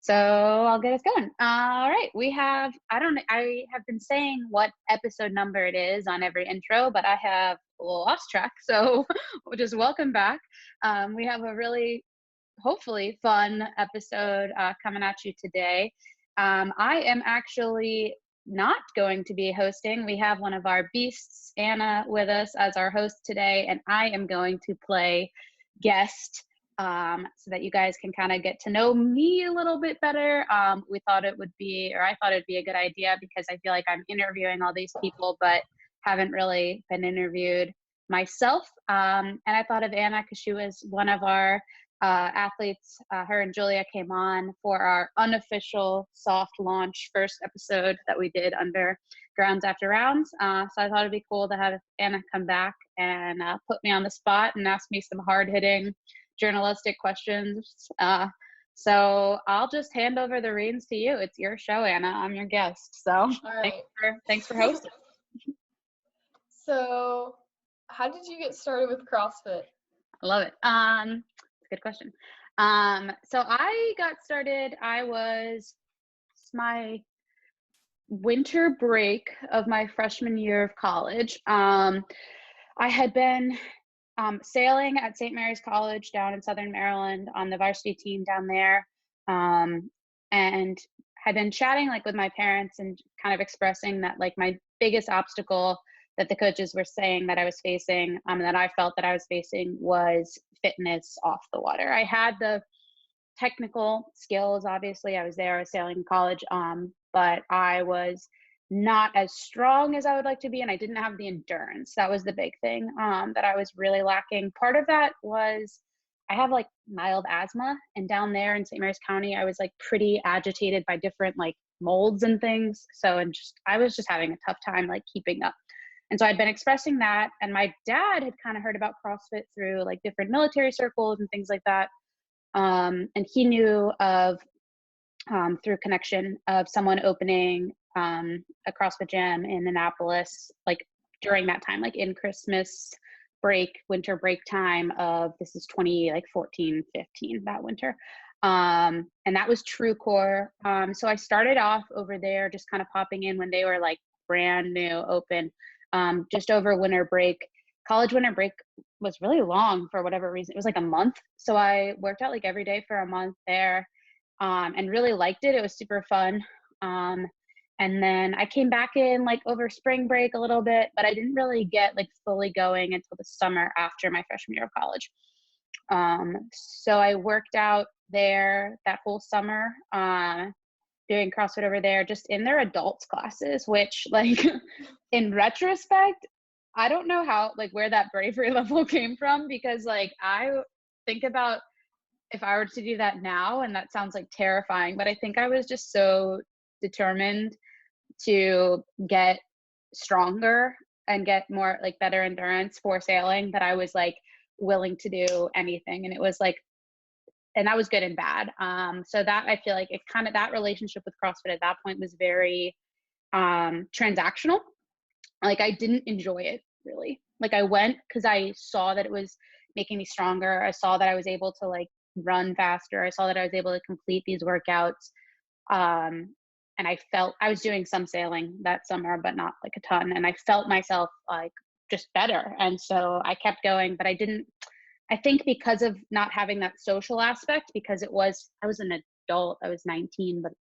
So I'll get us going. All right. I have been saying what episode number it is on every intro, but I have lost track. So we'll just welcome back. We have a really, hopefully, fun episode coming at you today. I am actually not going to be hosting. We have one of our beasts, Anna, with us as our host today, and I am going to play guest so that you guys can kind of get to know me a little bit better. I thought it'd be a good idea because I feel like I'm interviewing all these people, but haven't really been interviewed myself. And I thought of Anna because she was one of our athletes. Her and Julia came on for our unofficial soft launch first episode that we did under Grounds After Rounds. So I thought it'd be cool to have Anna come back and put me on the spot and ask me some hard-hitting journalistic questions. So I'll just hand over the reins to you. It's your show, Anna. I'm your guest. So All right. thanks for hosting. So how did you get started with CrossFit? I love it. It's a good question. So I got started, it's my winter break of my freshman year of college. I had been sailing at St. Mary's College down in Southern Maryland on the varsity team down there, and had been chatting with my parents and kind of expressing that my biggest obstacle that the coaches were saying that I was facing, that I felt that I was facing, was fitness off the water. I had the technical skills, obviously. I was sailing in college, but I was not as strong as I would like to be, and I didn't have the endurance. That was the big thing that I was really lacking. Part of that was I have mild asthma, and down there in St. Mary's County, I was pretty agitated by different molds and things. So I was just having a tough time keeping up. And so I'd been expressing that, and my dad had kind of heard about CrossFit through different military circles and things like that. And he knew of through connection of someone opening a CrossFit gym in Annapolis, during that time, in Christmas break, winter break time of, this is 2014, 15, that winter. And that was True Core. So I started off over there, just kind of popping in when they were brand new open, just over winter break. College winter break was really long for whatever reason. It was a month. So I worked out every day for a month there, and really liked it. It was super fun. And then I came back in over spring break a little bit, but I didn't really get fully going until the summer after my freshman year of college. So I worked out there that whole summer, doing CrossFit over there, just in their adults classes, which in retrospect, I don't know how, where that bravery level came from, because I think about if I were to do that now, and that sounds terrifying, but I think I was just so determined to get stronger and get more better endurance for sailing that I was willing to do anything. And it was and that was good and bad. So that, I feel it kind of, that relationship with CrossFit at that point was very transactional. I didn't enjoy it really. I went because I saw that it was making me stronger. I saw that I was able to run faster. I saw that I was able to complete these workouts. And I felt I was doing some sailing that summer, but not a ton. And I felt myself just better. And so I kept going, but I think because of not having that social aspect, because I was an adult, I was 19, but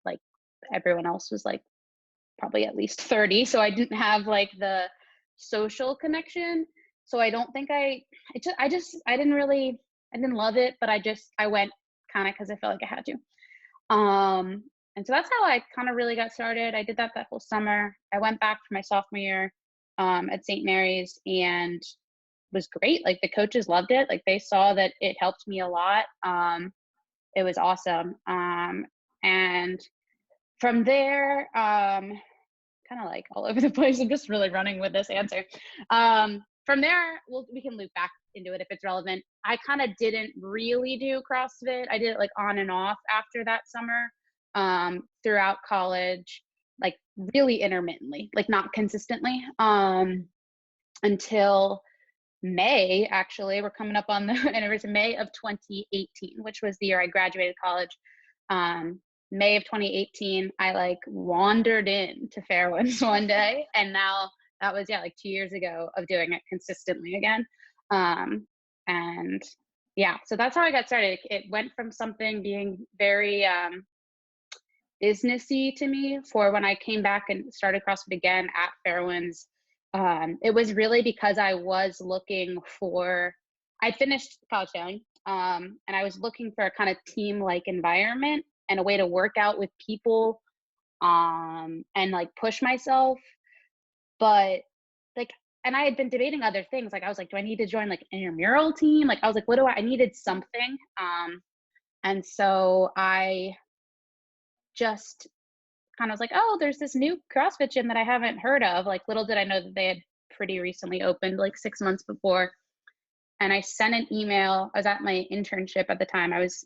everyone else was probably at least 30. So I didn't have the social connection. So I don't think I didn't love it, but I went kind of because I felt I had to. And so that's how I kind of really got started. I did that whole summer. I went back for my sophomore year at St. Mary's, and was great. The coaches loved it. They saw that it helped me a lot. It was awesome. And from there, kind of all over the place. I'm just really running with this answer. From there, we can loop back into it if it's relevant. I kind of didn't really do CrossFit. I did it on and off after that summer, throughout college, really intermittently, not consistently, until May. Actually, we're coming up on the anniversary, May of 2018, which was the year I graduated college. May of 2018, I like wandered into Fairwinds one day, and now that was like 2 years ago of doing it consistently again. And yeah, so that's how I got started. It went from something being very businessy to me for when I came back and started CrossFit again at Fairwinds. It was really because I was looking for, I finished college sailing, and I was looking for a kind of team-like environment and a way to work out with people, and like push myself. But like, and I had been debating other things. Like I was like, do I need to join like an intramural team? Like I was like, what do I needed something. And so I just kind of was like, oh, there's this new CrossFit gym that I haven't heard of. Like little did I know that they had pretty recently opened, like 6 months before. And I sent an email. I was at my internship at the time. I was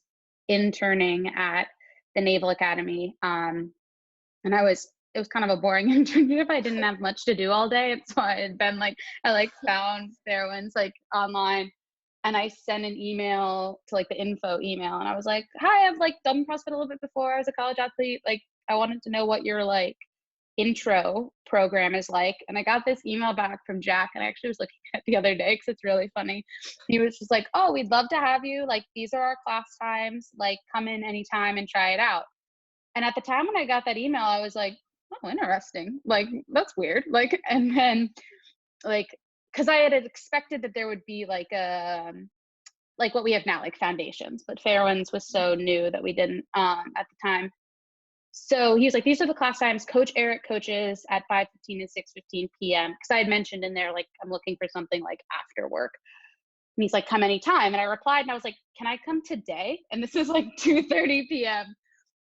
interning at the Naval Academy. And it was kind of a boring internship. I didn't have much to do all day. And so I had been like, I like found Fairwinds like online, and I sent an email to like the info email. And I was like, hi, I've like done CrossFit a little bit before. I was a college athlete. Like I wanted to know what your like intro program is like. And I got this email back from Jack, and I actually was looking at it the other day because it's really funny. He was just like, oh, we'd love to have you. Like these are our class times. Like come in anytime and try it out. And at the time when I got that email, I was like, oh, interesting. Like, that's weird. Like, and then like, cause I had expected that there would be like like what we have now, like foundations, but Fairwinds was so new that we didn't, at the time. So he was like, these are the class times. Coach Eric coaches at 5:15 and 6:15 p.m. Cause I had mentioned in there, like, I'm looking for something like after work. And he's like, come anytime. And I replied and I was like, can I come today? And this is like 2:30 p.m.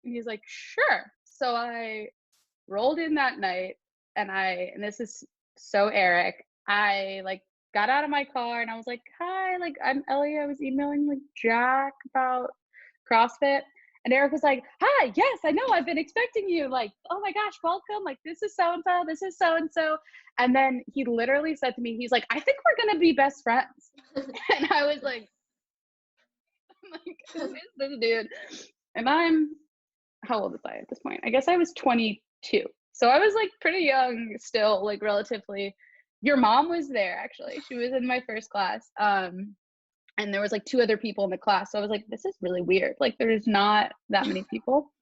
And he's like, sure. So I rolled in that night, and this is so Eric, I like got out of my car and I was like, hi, like I'm Ellie. I was emailing like Jack about CrossFit. And Eric was like, hi, yes, I know, I've been expecting you. Like, oh my gosh, welcome. Like, this is so-and-so, this is so-and-so. And then he literally said to me, he's like, I think we're going to be best friends. And I was like, who is this dude? And how old was I at this point? I guess I was 22. So I was like pretty young still, like relatively. Your mom was there actually. She was in my first class. And there was like 2 other people in the class. So I was like, this is really weird. Like there's not that many people.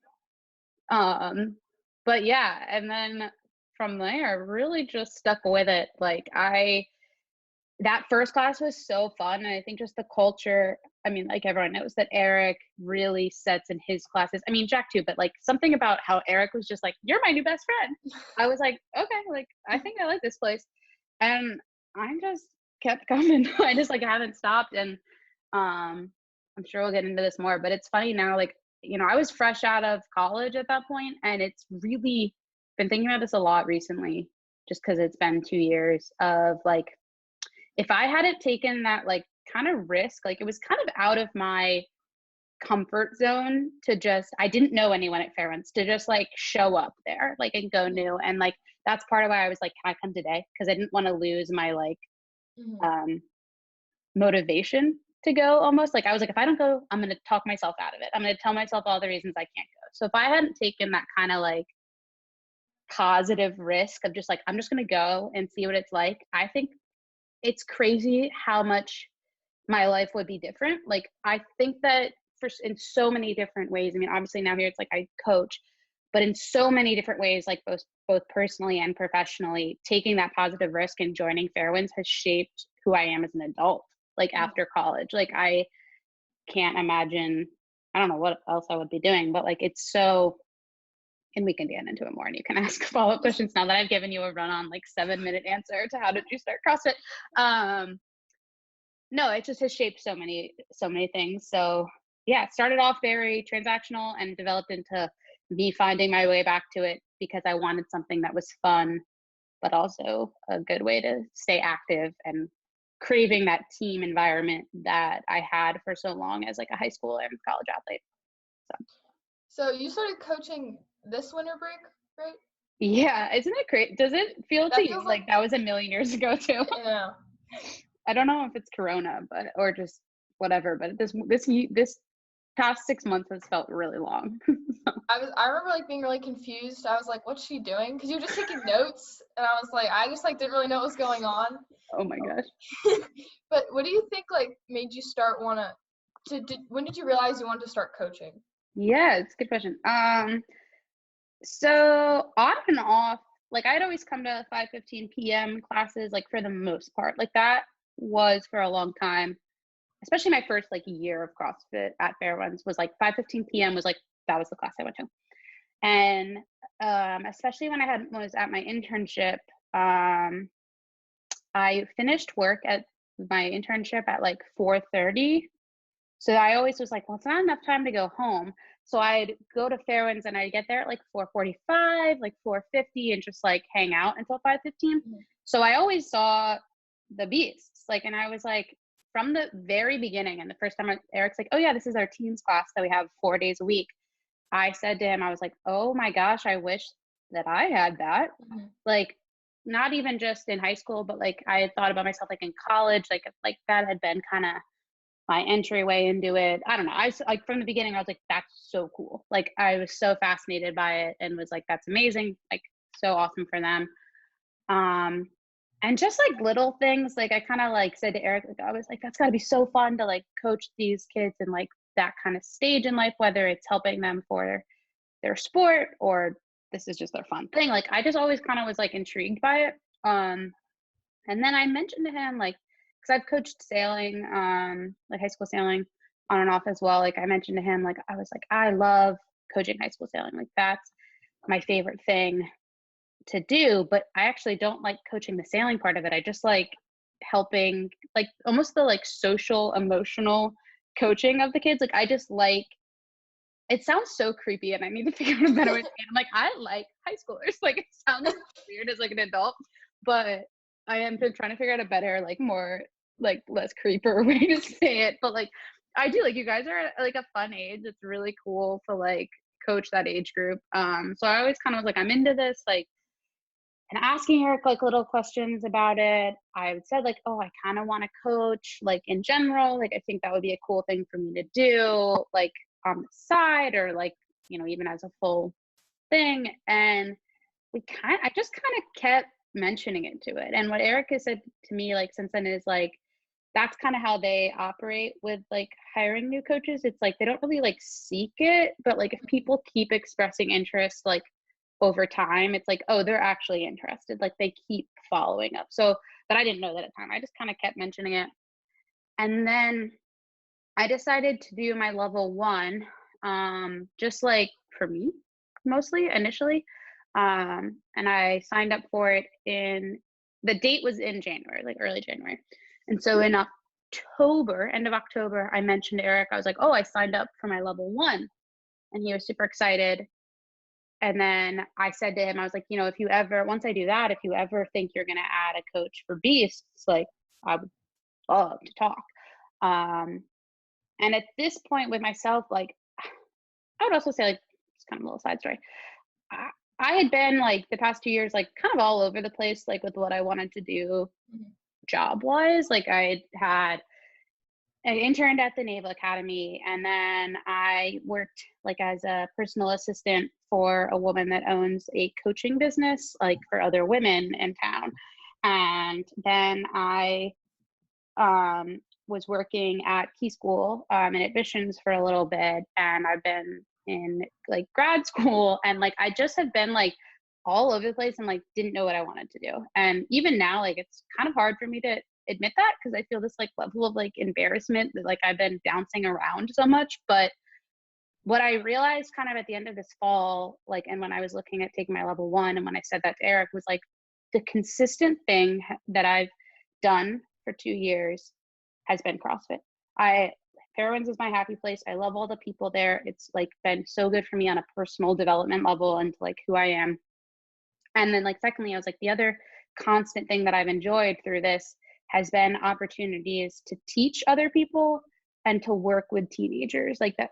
But yeah, and then from there, really just stuck with it. Like that first class was so fun. And I think just the culture, I mean, like everyone knows that Eric really sets in his classes. I mean, Jack too, but like something about how Eric was just like, you're my new best friend. I was like, okay, like I think I like this place. And I just kept coming. I just like haven't stopped. And I'm sure we'll get into this more, but it's funny now, like, you know, I was fresh out of college at that point, and it's really been thinking about this a lot recently, just because it's been 2 years of like, if I hadn't taken that like kind of risk, like it was kind of out of my comfort zone to just, I didn't know anyone at Fairwinds, to just like show up there, like and go new. And like, that's part of why I was like, can I come today? Because I didn't want to lose my like motivation to go almost. Like I was like, if I don't go, I'm going to talk myself out of it. I'm going to tell myself all the reasons I can't go. So if I hadn't taken that kind of like positive risk of just like, I'm just going to go and see what it's like, I think it's crazy how much my life would be different. Like I think that in so many different ways, I mean, obviously now here it's like I coach, but in so many different ways, like both personally and professionally, taking that positive risk and joining Fairwinds has shaped who I am as an adult, like after college. Like I can't imagine, I don't know what else I would be doing, but like it's so, and we can get into it more and you can ask follow-up questions now that I've given you a run-on like 7-minute answer to how did you start CrossFit. No, it just has shaped so many things. So yeah, it started off very transactional and developed into me finding my way back to it because I wanted something that was fun, but also a good way to stay active and craving that team environment that I had for so long as like a high school and college athlete. So you started coaching this winter break, right? Yeah, isn't it great? Does it feel That to you feels like that was a million years ago too? Yeah. I don't know if it's Corona, but or just whatever. But this past 6 months has felt really long. I remember like being really confused. I was like, what's she doing? Because you were just taking notes, and I was like, I just like didn't really know what was going on. Oh my gosh. But what do you think like made you start when did you realize you wanted to start coaching? Yeah, it's a good question. So on and off, like I'd always come to 5:15 p.m. classes, like for the most part. Like that was for a long time, especially my first like year of CrossFit at Fairwinds was like 5:15 p.m. was like that was the class I went to. And especially when was at my internship, I finished work at my internship at like 4:30. So I always was like, well, it's not enough time to go home. So I'd go to Fairwinds and I'd get there at like 4:45, like 4:50, and just like hang out until 5:15. Mhm. So I always saw the beasts. Like, and I was like, from the very beginning, and the first time Eric's like, oh yeah, this is our teens class that we have 4 days a week. I said to him, I was like, oh my gosh, I wish that I had that. Mhm. Like, not even just in high school, but like I had thought about myself like in college, like that had been kind of my entryway into it. I don't know. Like from the beginning, I was like, that's so cool. Like I was so fascinated by it and was like, that's amazing. Like so awesome for them. Um, and just like little things, like I kind of like said to Eric, like I was like, that's gotta be so fun to like coach these kids in like that kind of stage in life, whether it's helping them for their sport or this is just their fun thing. Like I just always kind of was like intrigued by it. And then I mentioned to him, like, because I've coached sailing, like high school sailing on and off as well. Like, I mentioned to him, like, I was like, I love coaching high school sailing. Like, that's my favorite thing to do. But I actually don't like coaching the sailing part of it. I just like helping, like, almost the like social, emotional coaching of the kids. Like, I just like, it sounds so creepy and I need to figure out a better way to say it. I'm like, I like high schoolers. Like, it sounds weird as like an adult, but I am trying to figure out a better, like more, like less creeper way to say it. But like, I do like you guys are at like a fun age. It's really cool to like coach that age group. So I always kind of was like, I'm into this, like, and asking Eric like little questions about it. I said like, oh, I kind of want to coach like in general. Like, I think that would be a cool thing for me to do, like on the side or like, you know, even as a full thing. And I just kind of kept mentioning it to it. And what Eric has said to me, like, since then is like, that's kind of how they operate with like hiring new coaches. It's like they don't really like seek it, but like if people keep expressing interest, like over time, it's like, oh, they're actually interested. Like they keep following up. So, but I didn't know that at the time. I just kind of kept mentioning it. And then I decided to do my level one, just like for me, mostly initially. And I signed up for it the date was in January, like early January. And so in October, end of October, I mentioned to Eric, I was like, oh, I signed up for my level one. And he was super excited. And then I said to him, I was like, you know, once I do that, if you ever think you're going to add a coach for beasts, like I would love to talk. Um, and at this point with myself, like I would also say like it's kind of a little side story. I, I had been like the past 2 years, like kind of all over the place, like with what I wanted to do Mhm. job wise. Like I interned at the Naval Academy and then I worked like as a personal assistant for a woman that owns a coaching business, like for other women in town. And then I was working at Key School in admissions for a little bit, and I've been in like grad school, and like I just have been like all over the place and like didn't know what I wanted to do. And even now, like it's kind of hard for me to admit that because I feel this like level of like embarrassment that like I've been bouncing around so much. But what I realized kind of at the end of this fall, like, and when I was looking at taking my level one, and when I said that to Eric, was like the consistent thing that I've done for 2 years has been CrossFit. I Fairwinds is my happy place. I love all the people there. It's like been so good for me on a personal development level and like who I am. And then like secondly, I was like the other constant thing that I've enjoyed through this has been opportunities to teach other people and to work with teenagers. Like that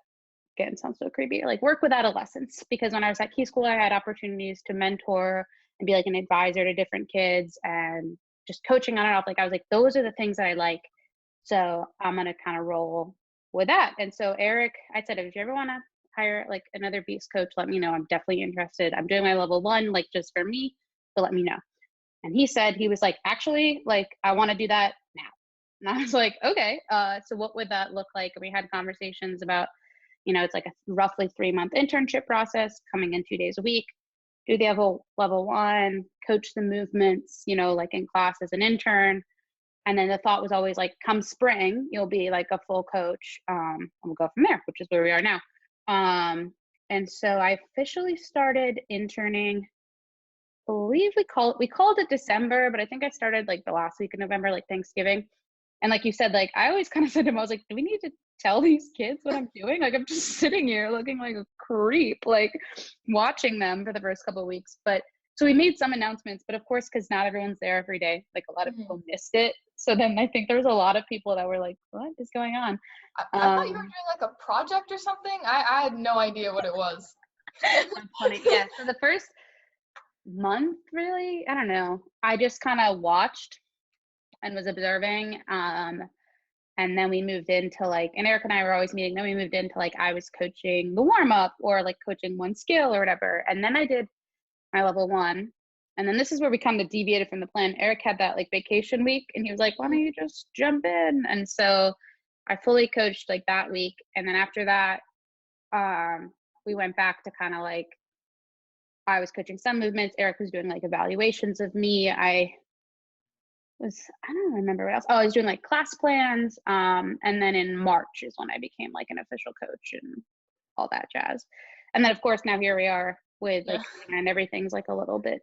again sounds so creepy. Like work with adolescents because when I was at Key School, I had opportunities to mentor and be like an advisor to different kids and just coaching on and off. Like I was like, those are the things that I like. So I'm gonna kind of roll with that. And so Eric, I said, if you ever want to hire like another beast coach, let me know. I'm definitely interested. I'm doing my level 1, like just for me, but let me know. And he said, he was like, actually, like, I want to do that now. And I was like, okay, so what would that look like? And we had conversations about, it's like a roughly 3-month internship process, coming in 2 days a week, do the level 1, coach the movements, like in class as an intern. And then the thought was always like, come spring, you'll be like a full coach. And we'll go from there, which is where we are now. And so I officially started interning, I believe we called it December, but I think I started like the last week of November, like Thanksgiving. And like you said, like I always kind of said to him, I was like, do we need to tell these kids what I'm doing? Like I'm just sitting here looking like a creep, like watching them for the first couple of weeks. But so we made some announcements, but of course, because not everyone's there every day, like a lot of people missed it. So then I think there was a lot of people that were like, what is going on? I thought you were doing like a project or something. I had no idea what it was. That's funny. Yeah. So the first month, really, I don't know. I just kind of watched and was observing. And then we moved into like, and Eric and I were always meeting. Then we moved into like, I was coaching the warm up or like coaching one skill or whatever. And then I did my level 1. And then this is where we kind of deviated from the plan. Eric had that like vacation week and he was like, why don't you just jump in? And so I fully coached like that week. And then after that, we went back to kind of like, I was coaching some movements. Eric was doing like evaluations of me. I don't remember what else. Oh, I was doing like class plans. And then in March is when I became like an official coach and all that jazz. And then of course now here we are with like, and everything's like a little bit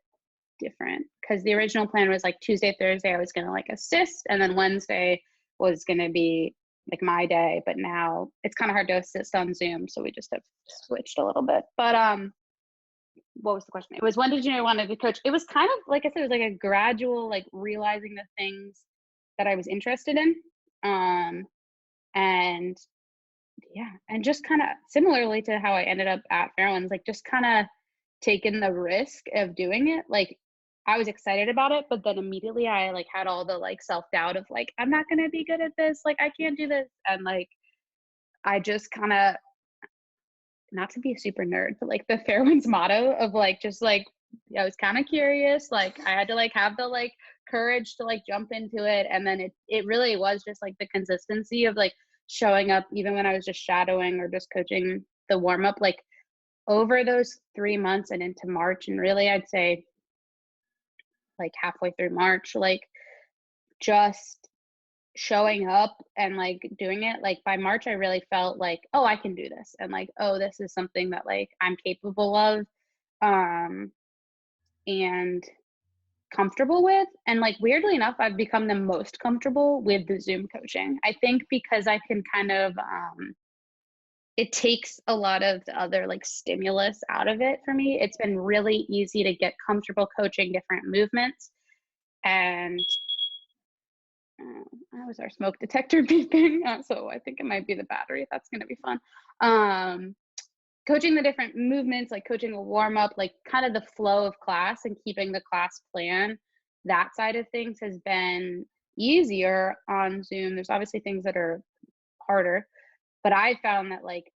different because the original plan was like Tuesday, Thursday, I was going to like assist. And then Wednesday was going to be like my day. But now it's kind of hard to assist on Zoom. So we just have switched a little bit. But what was the question? It was, when did you know you wanted to coach? It was kind of, like I said, it was like a gradual, like realizing the things that I was interested in. And yeah, and just kind of similarly to how I ended up at Fairlands, like just kind of taking the risk of doing it. Like I was excited about it, but then immediately I like had all the like self-doubt of like, I'm not going to be good at this. Like I can't do this. And like, I just kind of, not to be a super nerd, but like the Fairwinds motto of like, just like, I was kind of curious. Like I had to like have the like courage to like jump into it. And then it really was just like the consistency of like showing up, even when I was just shadowing or just coaching the warm up, like over those 3 months and into March. And really, I'd say like halfway through March, like just showing up and like doing it. Like by March I really felt like, oh, I can do this, and like, oh, this is something that like I'm capable of and comfortable with. And like weirdly enough, I've become the most comfortable with the Zoom coaching, I think, because I can kind of it takes a lot of the other like stimulus out of it for me. It's been really easy to get comfortable coaching different movements. And that was our smoke detector beeping. So I think it might be the battery. That's going to be fun. Coaching the different movements, like coaching a warm up, like kind of the flow of class and keeping the class plan, that side of things has been easier on Zoom. There's obviously things that are harder, but I found that like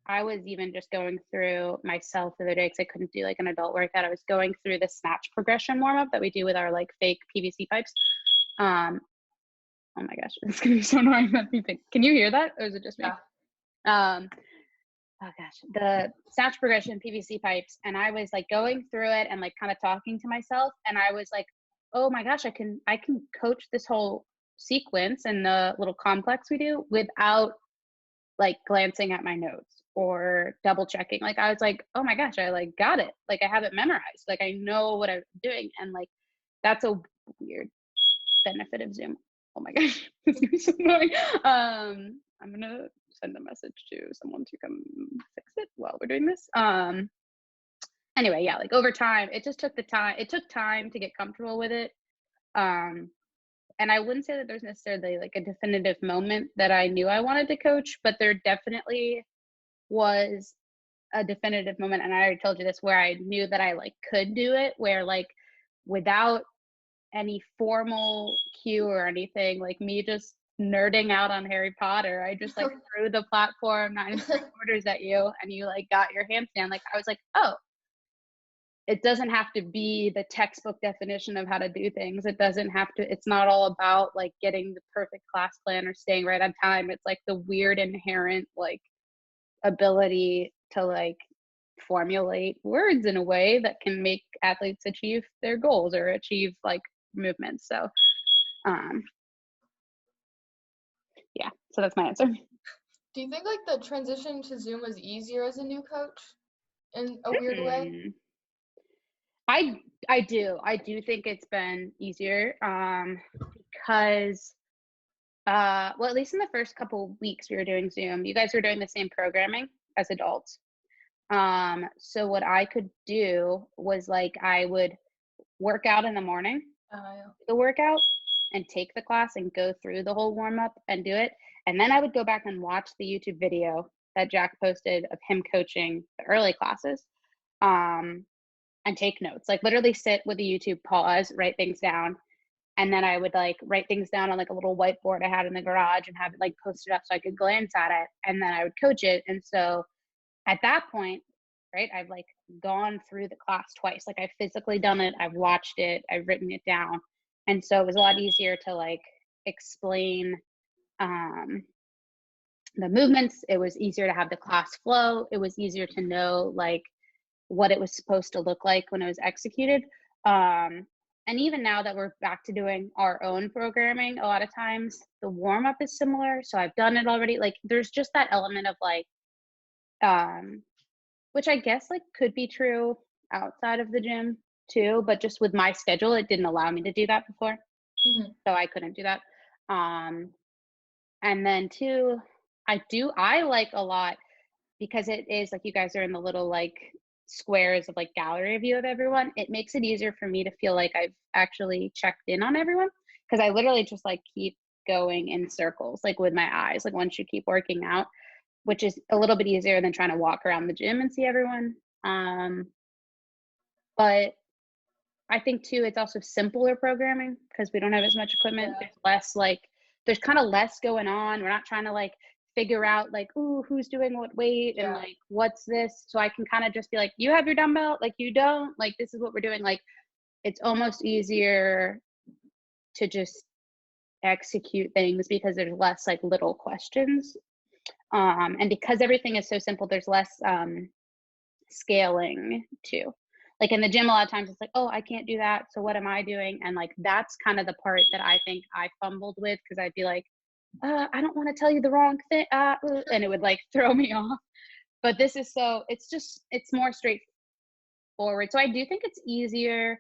I was even just going through myself the other day because I couldn't do like an adult workout. I was going through the snatch progression warm up that we do with our like fake PVC pipes. Oh my gosh, it's gonna be so annoying that beeping. Can you hear that, or is it just me? Yeah. Oh gosh, the snatch progression PVC pipes, and I was like going through it and like kind of talking to myself, and I was like, oh my gosh, I can coach this whole sequence and the little complex we do without like glancing at my notes or double checking. Like I was like, oh my gosh, I like got it. Like I have it memorized. Like I know what I'm doing, and like that's a weird benefit of Zoom. Oh my gosh, it's gonna be so annoying. I'm gonna send a message to someone to come fix it while we're doing this. Anyway, yeah, like over time, it just took time to get comfortable with it. And I wouldn't say that there's necessarily like a definitive moment that I knew I wanted to coach, but there definitely was a definitive moment. And I already told you this, where I knew that I like could do it, where like without any formal cue or anything, like me just nerding out on Harry Potter. I just like threw the platform 9 3/4 at you and you like got your handstand. Like I was like, oh, it doesn't have to be the textbook definition of how to do things. It doesn't have to, it's not all about like getting the perfect class plan or staying right on time. It's like the weird inherent like ability to like formulate words in a way that can make athletes achieve their goals or achieve like movements. So yeah, so that's my answer. Do you think like the transition to Zoom was easier as a new coach in a weird way? I do think it's been easier because well, at least in the first couple weeks we were doing Zoom, you guys were doing the same programming as adults. So what I could do was like I would work out in the morning, the workout, and take the class and go through the whole warm up and do it. And then I would go back and watch the YouTube video that Jack posted of him coaching the early classes. And take notes, like literally sit with the YouTube, pause, write things down. And then I would like write things down on like a little whiteboard I had in the garage and have it like posted up so I could glance at it. And then I would coach it. And so at that point, right, I've like gone through the class twice. Like I've physically done it, I've watched it, I've written it down. And so it was a lot easier to like explain the movements. It was easier to have the class flow. It was easier to know like what it was supposed to look like when it was executed. And even now that we're back to doing our own programming, a lot of times the warm up is similar. So I've done it already. Like there's just that element of like, which I guess like could be true outside of the gym too, but just with my schedule, it didn't allow me to do that before. So I couldn't do that. And then two, I like a lot because it is like you guys are in the little like squares of like gallery view of everyone. It makes it easier for me to feel like I've actually checked in on everyone because I literally just like keep going in circles like with my eyes like once you keep working out, which is a little bit easier than trying to walk around the gym and see everyone. But I think too it's also simpler programming because we don't have as much equipment. There's less like there's kind of less going on. We're not trying to like figure out like, ooh, who's doing what weight and like what's this. So I can kind of just be like, you have your dumbbell, like you don't, like this is what we're doing. Like it's almost easier to just execute things because there's less like little questions. And because everything is so simple, there's less scaling too. Like in the gym, a lot of times it's like, oh, I can't do that. So what am I doing? And like that's kind of the part that I think I fumbled with because I'd be like, I don't want to tell you the wrong thing. And it would like throw me off. But this is it's more straightforward. So I do think it's easier.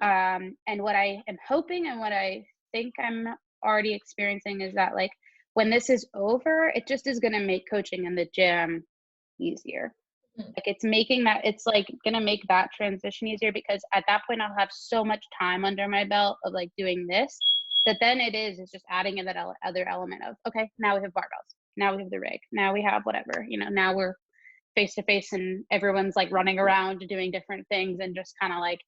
And what I am hoping and what I think I'm already experiencing is that like when this is over, it just is going to make coaching in the gym easier. Like it's like going to make that transition easier because at that point I'll have so much time under my belt of like doing this that then it's just adding in that other element of, okay, now we have barbells, now we have the rig, now we have whatever, now we're face to face and everyone's like running around doing different things and just kind of like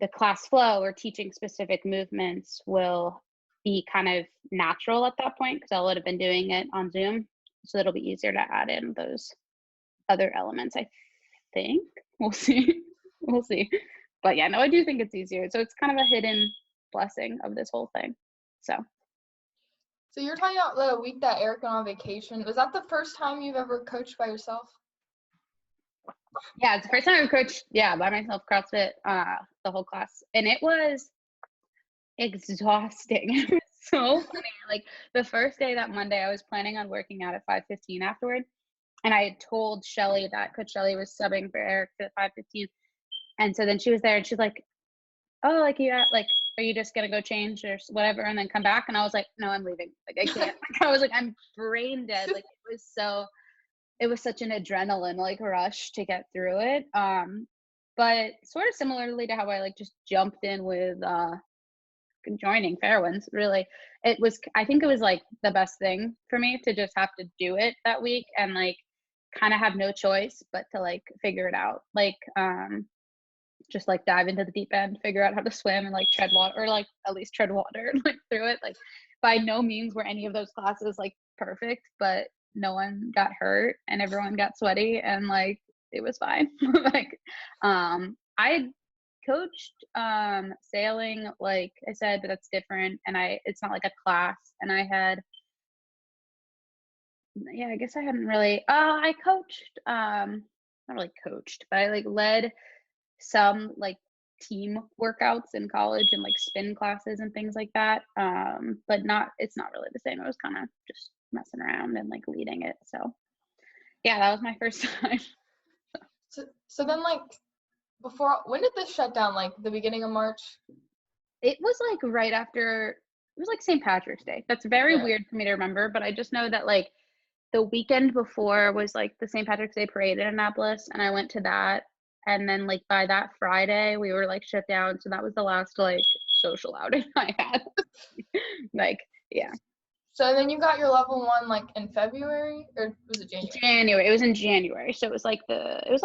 the class flow or teaching specific movements will be kind of natural at that point because I would have been doing it on Zoom. So it'll be easier to add in those other elements, I think. We'll see. We'll see. But yeah, no, I do think it's easier. So it's kind of a hidden blessing of this whole thing. So you're talking about the week that Eric went on vacation. Was that the first time you've ever coached by yourself? Yeah, it's the first time I've coached, by myself, CrossFit, the whole class. And it was exhausting. It was so funny. Like the first day, that Monday, I was planning on working out at 5:15 afterward. And I had told Shelly that Coach Shelly was subbing for Eric at 5:15. And so then she was there and she's like, oh, like, like, are you just going to go change or whatever and then come back? And I was like, no, I'm leaving. Like, I can't. I was like, I'm brain dead. Like, it was such an adrenaline like rush to get through it. But sort of similarly to how I like just jumped in with joining Fairwinds, really. I think it was like the best thing for me to just have to do it that week and like kind of have no choice but to like figure it out. Like, just like dive into the deep end, figure out how to swim and like tread water, or like at least tread water like through it. Like by no means were any of those classes like perfect, but no one got hurt and everyone got sweaty and like it was fine. Like I coached sailing, like I said, but that's different. And it's not like a class. And I had, yeah, I guess I hadn't really, I coached, not really coached, but I like led some like team workouts in college and like spin classes and things like that. But it's not really the same. It was kind of just messing around and like leading it. So yeah, that was my first time. So then like when did this shut down? Like the beginning of March? It was like right after, it was like St. Patrick's Day. That's very Yeah. weird for me to remember, but I just know that like the weekend before was like the St. Patrick's Day parade in Annapolis, and I went to that. And then like by that Friday, we were like shut down. So that was the last like social outing I had. Like, yeah. So then you got your level 1 like in February, or was it January? January. It was in January. So it was like what's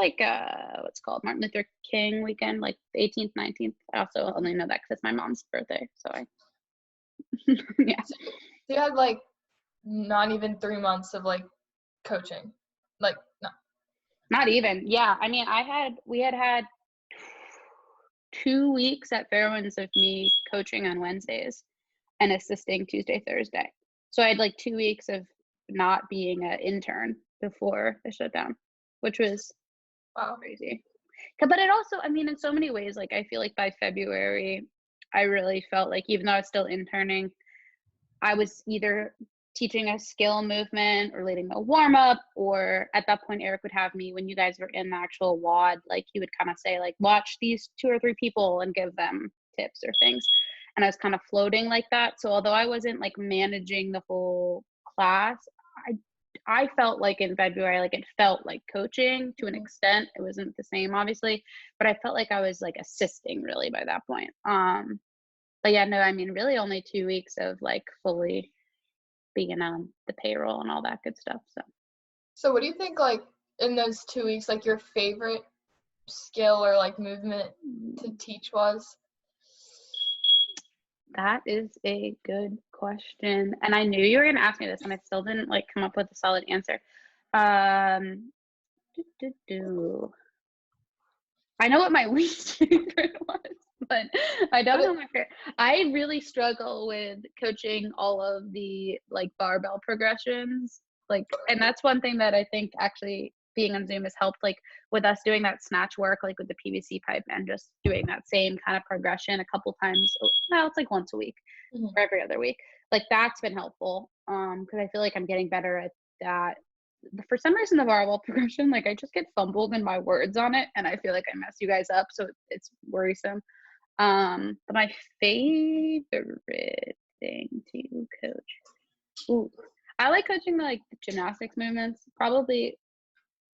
it called, Martin Luther King weekend, like the 18th, 19th. I also only know that because it's my mom's birthday. So yeah. So you had like not even 3 months of like coaching, like no. Not even. Yeah. I mean, we had 2 weeks at Fairwinds of me coaching on Wednesdays and assisting Tuesday, Thursday. So I had like 2 weeks of not being an intern before the shutdown, which was crazy. But it also, I mean, in so many ways, like I feel like by February, I really felt like even though I was still interning, I was either teaching a skill movement or leading a warm up, or at that point, Eric would have me when you guys were in the actual WOD, like he would kind of say like, watch these 2 or 3 people and give them tips or things. And I was kind of floating like that. So although I wasn't like managing the whole class, I felt like in February, like it felt like coaching to an extent. It wasn't the same, obviously, but I felt like I was like assisting really by that point. But yeah, no, I mean, really only 2 weeks of like fully being on the payroll and all that good stuff. So what do you think like in those 2 weeks, like your favorite skill or like movement to teach was? That is a good question. And I knew you were going to ask me this and I still didn't like come up with a solid answer. I know what my least favorite was, but I don't know my favorite. I really struggle with coaching all of the like barbell progressions. Like, and that's one thing that I think actually being on Zoom has helped, like with us doing that snatch work, like with the PVC pipe and just doing that same kind of progression a couple times. Well, it's like once a week or every other week. Like that's been helpful. Because I feel like I'm getting better at that. For some reason the barbell progression, like I just get fumbled in my words on it and I feel like I mess you guys up, so it's worrisome. But my favorite thing to coach, I like coaching like the gymnastics movements. Probably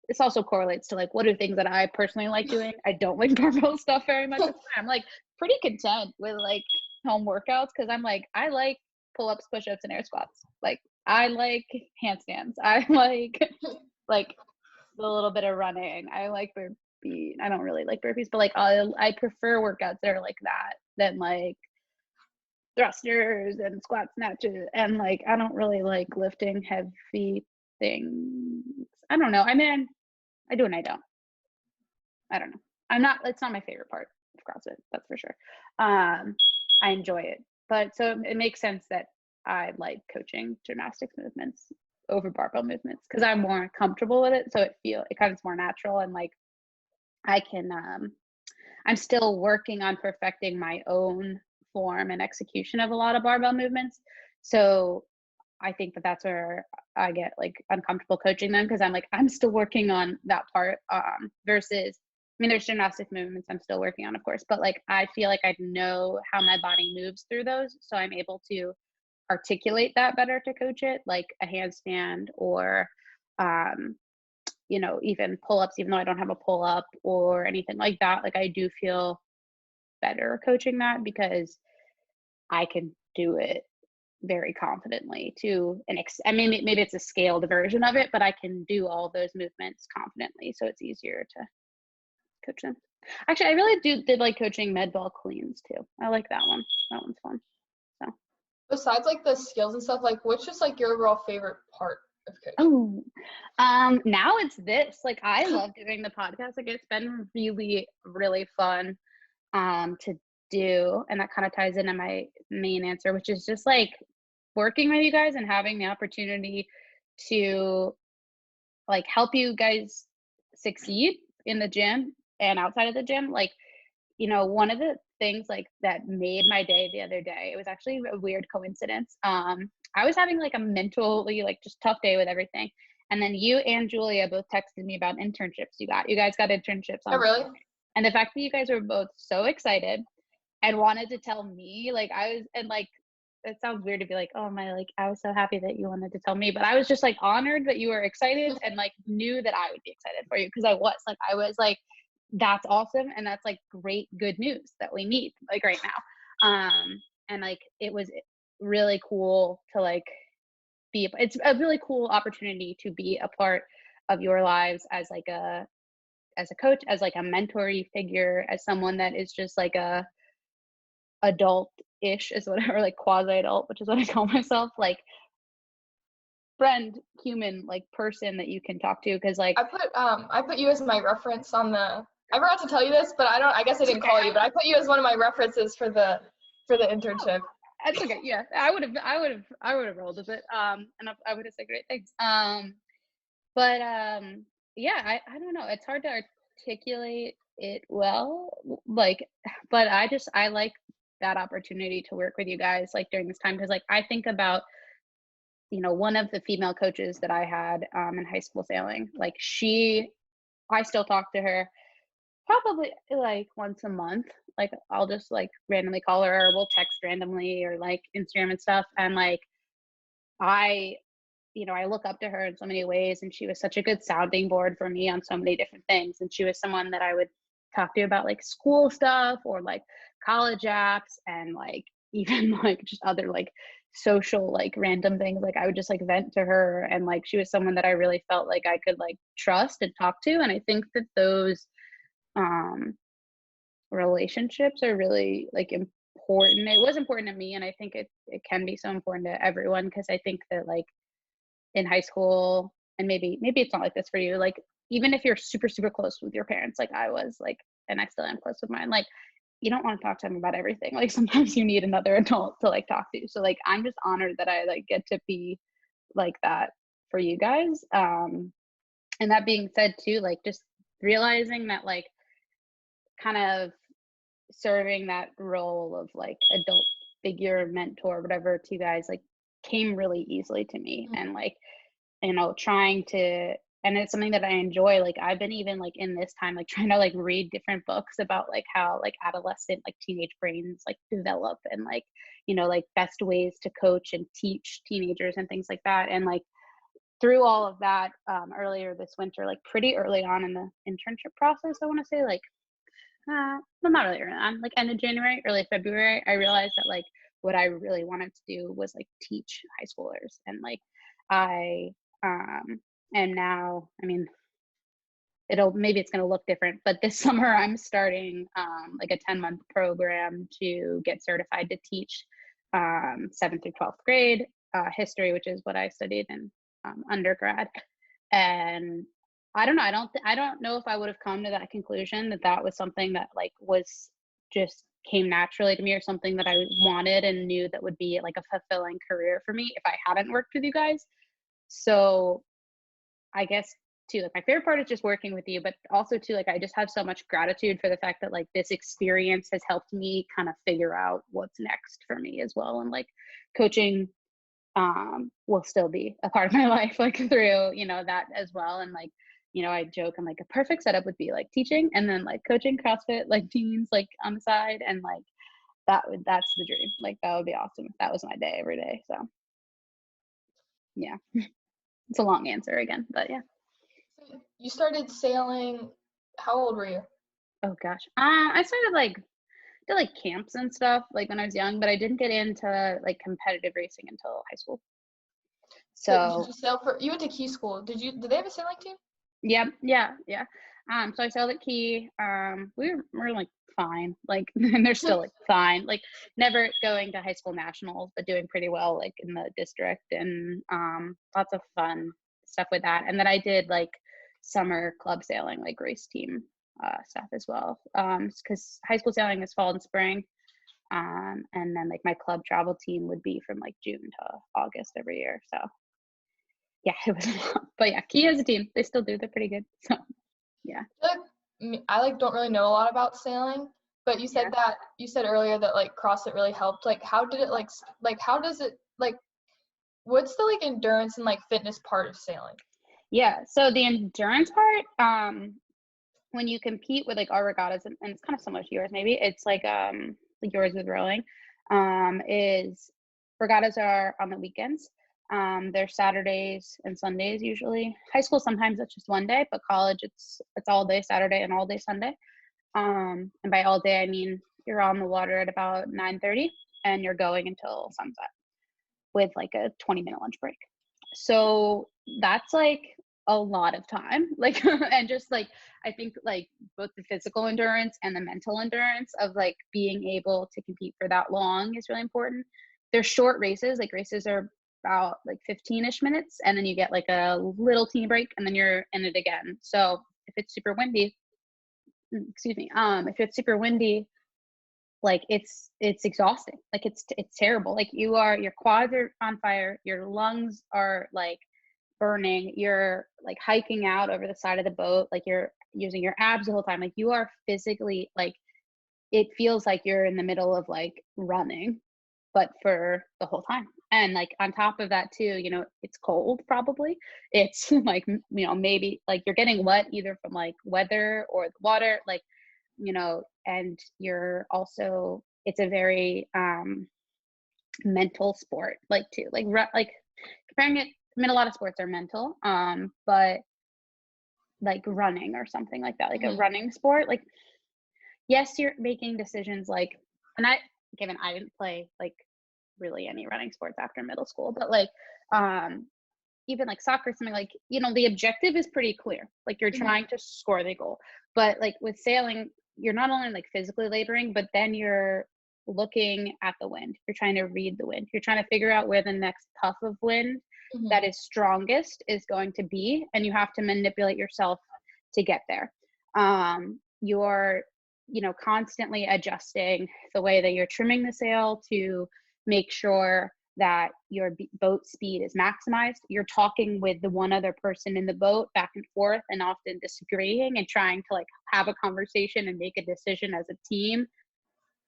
this also correlates to like what are things that I personally like doing. I don't like barbell stuff very much. I'm like pretty content with like home workouts because I'm like I like pull-ups, push-ups, and air squats. Like I like handstands. I like a little bit of running. I like burpee. I don't really like burpees, but like I prefer workouts that are like that than like thrusters and squat snatches. And like I don't really like lifting heavy things. I don't know. I mean, I do and I don't. I don't know. It's not my favorite part of CrossFit, that's for sure. I enjoy it. But so it makes sense that I like coaching gymnastics movements over barbell movements because I'm more comfortable with it. So it kind of is more natural and like I can I'm still working on perfecting my own form and execution of a lot of barbell movements. So I think that that's where I get like uncomfortable coaching them because I'm like, I'm still working on that part versus, I mean, there's gymnastic movements I'm still working on, of course, but like, I feel like I know how my body moves through those. So I'm able to articulate that better to coach it, like a handstand or, even pull-ups, even though I don't have a pull-up or anything like that. Like I do feel better coaching that because I can do it very confidently I mean, maybe it's a scaled version of it, but I can do all those movements confidently. So it's easier to coach them. Actually, I really did like coaching med ball cleans too. I like that one. That one's fun. So. Besides like the skills and stuff, like what's just like your overall favorite part of coaching? Oh, now it's this. Like, I love doing the podcast. Like, it's been really, really fun, to do, and that kind of ties into my main answer, which is just like working with you guys and having the opportunity to like help you guys succeed in the gym and outside of the gym. Like, one of the things like that made my day the other day, it was actually a weird coincidence. I was having like a mentally like just tough day with everything. And then you and Julia both texted me about internships you guys got internships Oh, on. really? And the fact that you guys were both so excited and wanted to tell me, like I was, and like, it sounds weird to be like, oh my, like I was so happy that you wanted to tell me, but I was just like honored that you were excited and like knew that I would be excited for you, because I was like, that's awesome, and that's like great, good news that we need like right now. And like it was really cool to like it's a really cool opportunity to be a part of your lives as like as a coach, as like a mentor-y figure, as someone that is just like a adult-ish is what, or like quasi-adult, which is what I call myself, like friend, human, like person that you can talk to, because like I put you as my reference on the. I forgot to tell you this, but I guess I didn't call you, but I put you as one of my references for the internship. that's okay. Yeah, I would have rolled with it. And I would have said great things. But yeah, I don't know. It's hard to articulate it well, like, but I like that opportunity to work with you guys like during this time, because like I think about one of the female coaches that I had in high school sailing, like I still talk to her probably like once a month. Like I'll just like randomly call her, or we'll text randomly, or like Instagram and stuff, and like I I look up to her in so many ways, and she was such a good sounding board for me on so many different things. And she was someone that I would talk to about like school stuff or like college apps, and like even like just other like social like random things. Like I would just like vent to her, and like she was someone that I really felt like I could like trust and talk to. And I think that those um relationships are really like important. It was important to me, and I think it can be so important to everyone, because I think that like in high school, and maybe it's not like this for you, like even if you're super super close with your parents, like I was, like, and I still am close with mine, like you don't want to talk to them about everything. Like sometimes you need another adult to like talk to. So like I'm just honored that I like get to be like that for you guys. And that being said too, like just realizing that like kind of serving that role of like adult figure, mentor, whatever, to you guys, like came really easily to me. And like trying to, and it's something that I enjoy. Like I've been even like in this time like trying to like read different books about like how like adolescent like teenage brains like develop, and like like best ways to coach and teach teenagers and things like that. And like through all of that, earlier this winter, like pretty early on in the internship process, I want to say like well, not really early on, like end of January, early February, I realized that like what I really wanted to do was like teach high schoolers. And like I am now, I mean, maybe it's going to look different, but this summer I'm starting like a 10-month program to get certified to teach 7th through 12th grade history, which is what I studied in undergrad. And I don't know. I don't know if I would have come to that conclusion that was something that like was just came naturally to me, or something that I wanted and knew that would be like a fulfilling career for me if I hadn't worked with you guys. So I guess too, like my favorite part is just working with you, but also too, like I just have so much gratitude for the fact that like this experience has helped me kind of figure out what's next for me as well. And like coaching will still be a part of my life, like through that as well. And like I joke, I'm like, a perfect setup would be like teaching and then like coaching CrossFit like teens like on the side, and like that's the dream. Like that would be awesome if that was my day every day. So yeah. It's a long answer again, but yeah. You started sailing. How old were you? Oh gosh, I started like did like camps and stuff like when I was young, but I didn't get into like competitive racing until high school. Did So you sail for? You went to Key School. Did they have a sailing team? Yep. Yeah. Yeah. So I sailed at Key. We're like fine. Like, and they're still like fine. Like, never going to high school nationals, but doing pretty well, like in the district, and lots of fun stuff with that. And then I did like summer club sailing, like race team stuff as well. Because high school sailing is fall and spring. And then like my club travel team would be from like June to August every year. So yeah, it was a lot. But yeah, Key as a team, they still do. They're pretty good. So yeah. I feel like I like don't really know a lot about sailing, but Yeah. you said earlier that like CrossFit really helped. Like how did it like how does it like what's the like endurance and like fitness part of sailing? Yeah. So the endurance part, when you compete with like our regattas, and it's kind of similar to yours, maybe it's like yours with rowing, is regattas are on the weekends. They're Saturdays and Sundays usually. High school sometimes it's just one day, but college it's all day Saturday and all day Sunday. And by all day I mean you're on the water at about 9:30 and you're going until sunset with like a 20-minute lunch break. So that's like a lot of time. Like and just like I think like both the physical endurance and the mental endurance of like being able to compete for that long is really important. They're short races, like races are about like 15ish minutes, and then you get like a little teeny break and then you're in it again. So if it's super windy, excuse me, if it's super windy, like it's exhausting. Like it's terrible. Like your quads are on fire, your lungs are like burning, you're like hiking out over the side of the boat, like you're using your abs the whole time, like you are physically like it feels like you're in the middle of like running, but for the whole time. And like on top of that too, it's cold probably. It's like, maybe like you're getting wet either from like weather or the water, like, and you're also, it's a very mental sport, like too, like comparing it, I mean, a lot of sports are mental, but like running or something like that, like a Mm-hmm. running sport, like, yes, you're making decisions like, and given I didn't play like really any running sports after middle school, but like, even like soccer, something like, the objective is pretty clear. Like you're Mm-hmm. trying to score the goal. But like with sailing, you're not only like physically laboring, but then you're looking at the wind. You're trying to read the wind. You're trying to figure out where the next puff of wind Mm-hmm. that is strongest is going to be. And you have to manipulate yourself to get there. You're, constantly adjusting the way that you're trimming the sail to make sure that your boat speed is maximized. You're talking with the one other person in the boat back and forth and often disagreeing and trying to like have a conversation and make a decision as a team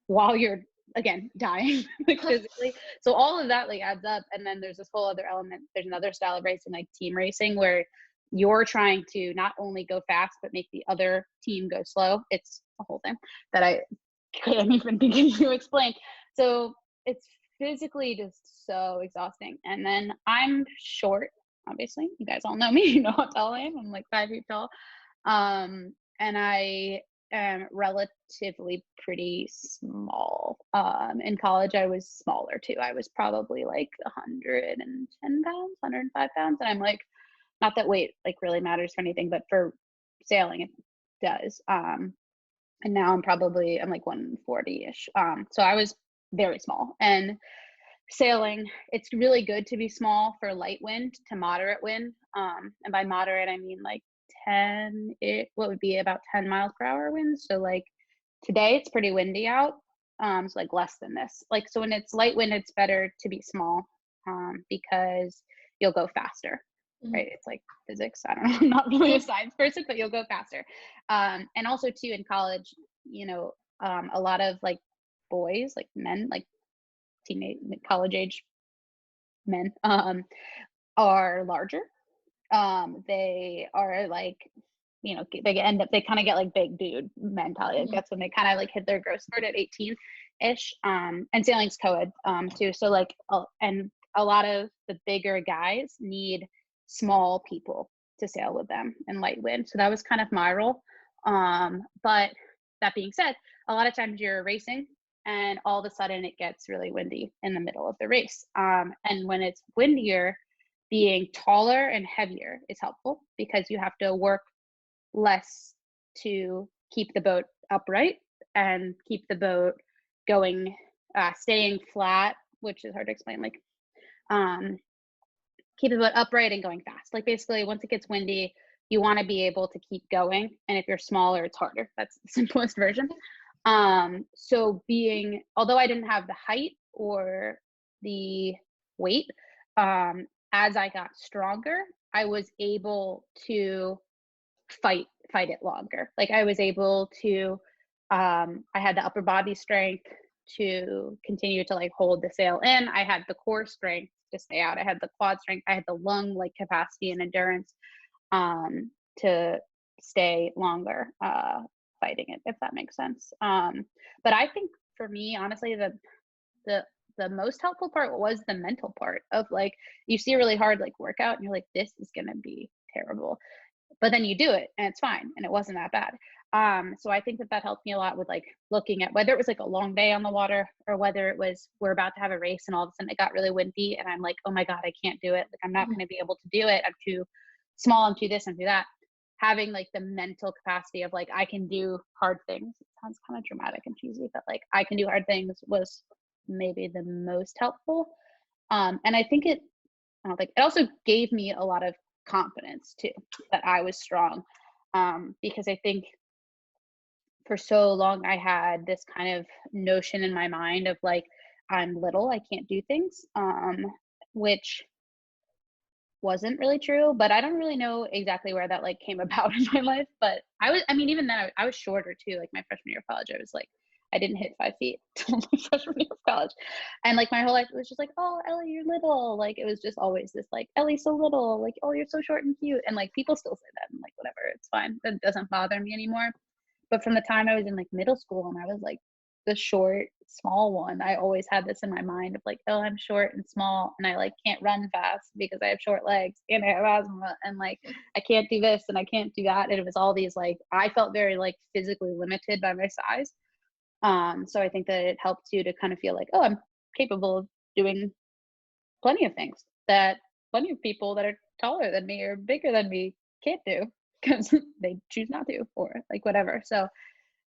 while you're again dying like physically. So all of that like adds up. And then there's this whole other element. There's another style of racing, like team racing, where you're trying to not only go fast but make the other team go slow. It's a whole thing that I can't even begin to explain. So it's physically just so exhausting. And then I'm short, obviously. You guys all know me. You know how tall I am. I'm like 5 feet tall. And I am relatively pretty small. In college, I was smaller too. I was probably like 110 pounds, 105 pounds. And I'm like, not that weight like really matters for anything, but for sailing, it does. And now I'm like 140-ish. So I was very small. And sailing, it's really good to be small for light wind to moderate wind. And by moderate, I mean like what would be about 10 miles per hour winds. So like today it's pretty windy out. So like less than this. Like, so when it's light wind, it's better to be small, because you'll go faster. Mm-hmm. Right? It's like physics. I don't know. I'm not really a science person, but you'll go faster. And also too in college, a lot of like boys, like men, like teenage college age men, are larger. They are like, they kind of get like big dude mentality. Like Mm-hmm. that's when they kind of like hit their growth spurt at 18-ish. And sailing's co-ed too. So like, and a lot of the bigger guys need small people to sail with them in light wind. So that was kind of my role. But that being said, a lot of times you're racing and all of a sudden it gets really windy in the middle of the race. And when it's windier, being taller and heavier is helpful because you have to work less to keep the boat upright and keep the boat going, staying flat, which is hard to explain. Like, um, keep the boat upright and going fast. Like basically, once it gets windy, you want to be able to keep going. And if you're smaller, it's harder. That's the simplest version. So although I didn't have the height or the weight, as I got stronger, I was able to fight it longer. Like I was able to, I had the upper body strength to continue to like hold the sail in. I had the core strength to stay out. I had the quad strength. I had the lung like capacity and endurance to stay longer fighting it, if that makes sense. But I think for me, honestly, the most helpful part was the mental part of like, you see a really hard like workout and you're like, this is going to be terrible. But then you do it and it's fine. And it wasn't that bad. So I think that helped me a lot with like looking at whether it was like a long day on the water or whether it was, we're about to have a race and all of a sudden it got really windy and I'm like, oh my God, I can't do it. Like, I'm not going to be able to do it. I'm too small. I'm too this, I'm too that. Having like the mental capacity of like, I can do hard things. It sounds kind of dramatic and cheesy, but like I can do hard things was maybe the most helpful. And I think it also gave me a lot of confidence too, that I was strong. Because I think for so long I had this kind of notion in my mind of like, I'm little, I can't do things, which wasn't really true, but I don't really know exactly where that like came about in my life. But even then I was shorter too. Like my freshman year of college, I was like, I didn't hit 5 feet till my freshman year of college. And like my whole life it was just like, oh, Ellie, you're little. Like it was just always this like, Ellie's so little, like, oh, you're so short and cute. And like people still say that and like whatever, it's fine. That doesn't bother me anymore. But from the time I was in like middle school and I was like the short, small one, I always had this in my mind of like, oh, I'm short and small and I like can't run fast because I have short legs and I have asthma and like I can't do this and I can't do that. And it was all these like, I felt very like physically limited by my size. So I think that it helped you to kind of feel like, oh, I'm capable of doing plenty of things that plenty of people that are taller than me or bigger than me can't do because they choose not to or like whatever. So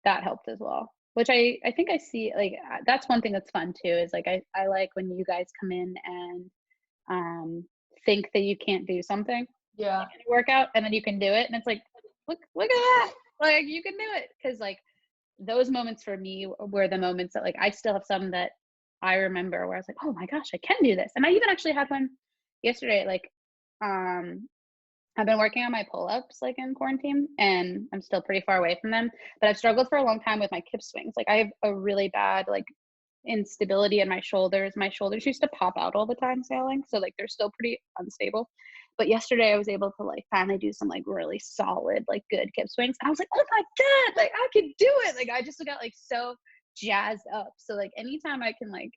that helped as well, which I think I see like that's one thing that's fun too is like I like when you guys come in and think that you can't do something in a workout and then you can do it and it's like look at that, like you can do it, because like those moments for me were the moments that like I still have some that I remember where I was like, oh my gosh, I can do this. And I even actually had one yesterday. Like I've been working on my pull-ups like in quarantine and I'm still pretty far away from them, but I've struggled for a long time with my kip swings. Like I have a really bad like instability in my shoulders. My shoulders used to pop out all the time sailing, so like they're still pretty unstable. But yesterday I was able to like finally do some like really solid like good kip swings. I was like, oh my God, like I can do it. Like I just got like so jazzed up. So like anytime I can like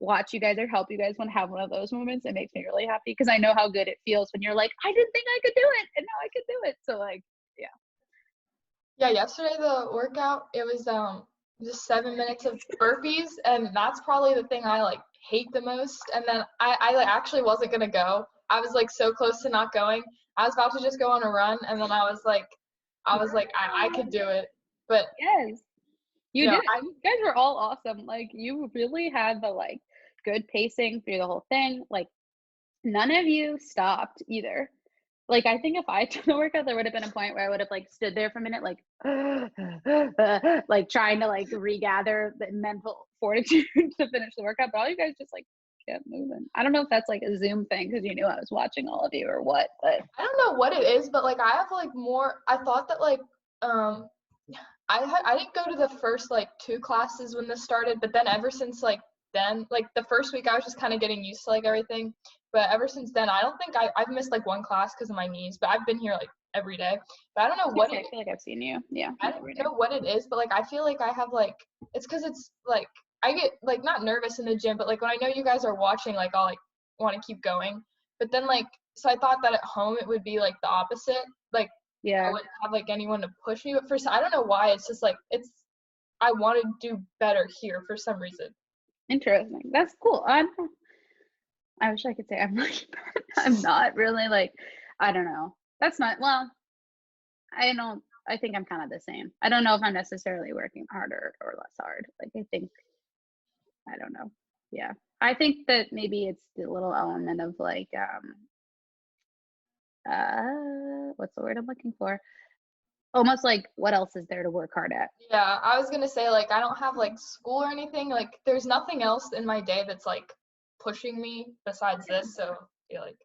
watch you guys or help you guys when have one of those moments, it makes me really happy because I know how good it feels when you're like, I didn't think I could do it and now I can do it. So like Yeah, yesterday the workout, it was just 7 minutes of burpees, and that's probably the thing I like hate the most. And then I like actually wasn't gonna go. I was like so close to not going. I was about to just go on a run, and then I was like I could do it. But yes, you did it. I You guys were all awesome. Like you really had the like good pacing through the whole thing. Like none of you stopped either. Like I think if I did the workout, there would have been a point where I would have like stood there for a minute, like like trying to like regather the mental fortitude to finish the workout. But all you guys just like kept moving. I don't know if that's like a Zoom thing because you knew I was watching all of you or what, but I don't know what it is, but like I have like more. I thought that like I didn't go to the first like 2 classes when this started, but then ever since like then, like the first week I was just kind of getting used to like everything, but ever since then I don't think I've missed like 1 class because of my knees, but I've been here like every day. But I don't know what I feel like I've seen you. Yeah. I don't know what it is, but like I feel like I have like it's because it's like I get like not nervous in the gym, but like when I know you guys are watching, like I'll like want to keep going. But then like so I thought that at home it would be like the opposite. Like I wouldn't have like anyone to push me. But first I don't know why. It's just like I want to do better here for some reason. Interesting. That's cool. I wish I could say I'm like that. I'm not really like, I don't know. That's not, well, I think I'm kind of the same. I don't know if I'm necessarily working harder or less hard. Like, I think, I don't know. Yeah. I think that maybe it's the little element of like, what's the word I'm looking for? Almost like, what else is there to work hard at? Yeah, I was gonna say, like, I don't have like school or anything. Like, there's nothing else in my day that's like pushing me besides Yeah. this. So I feel like,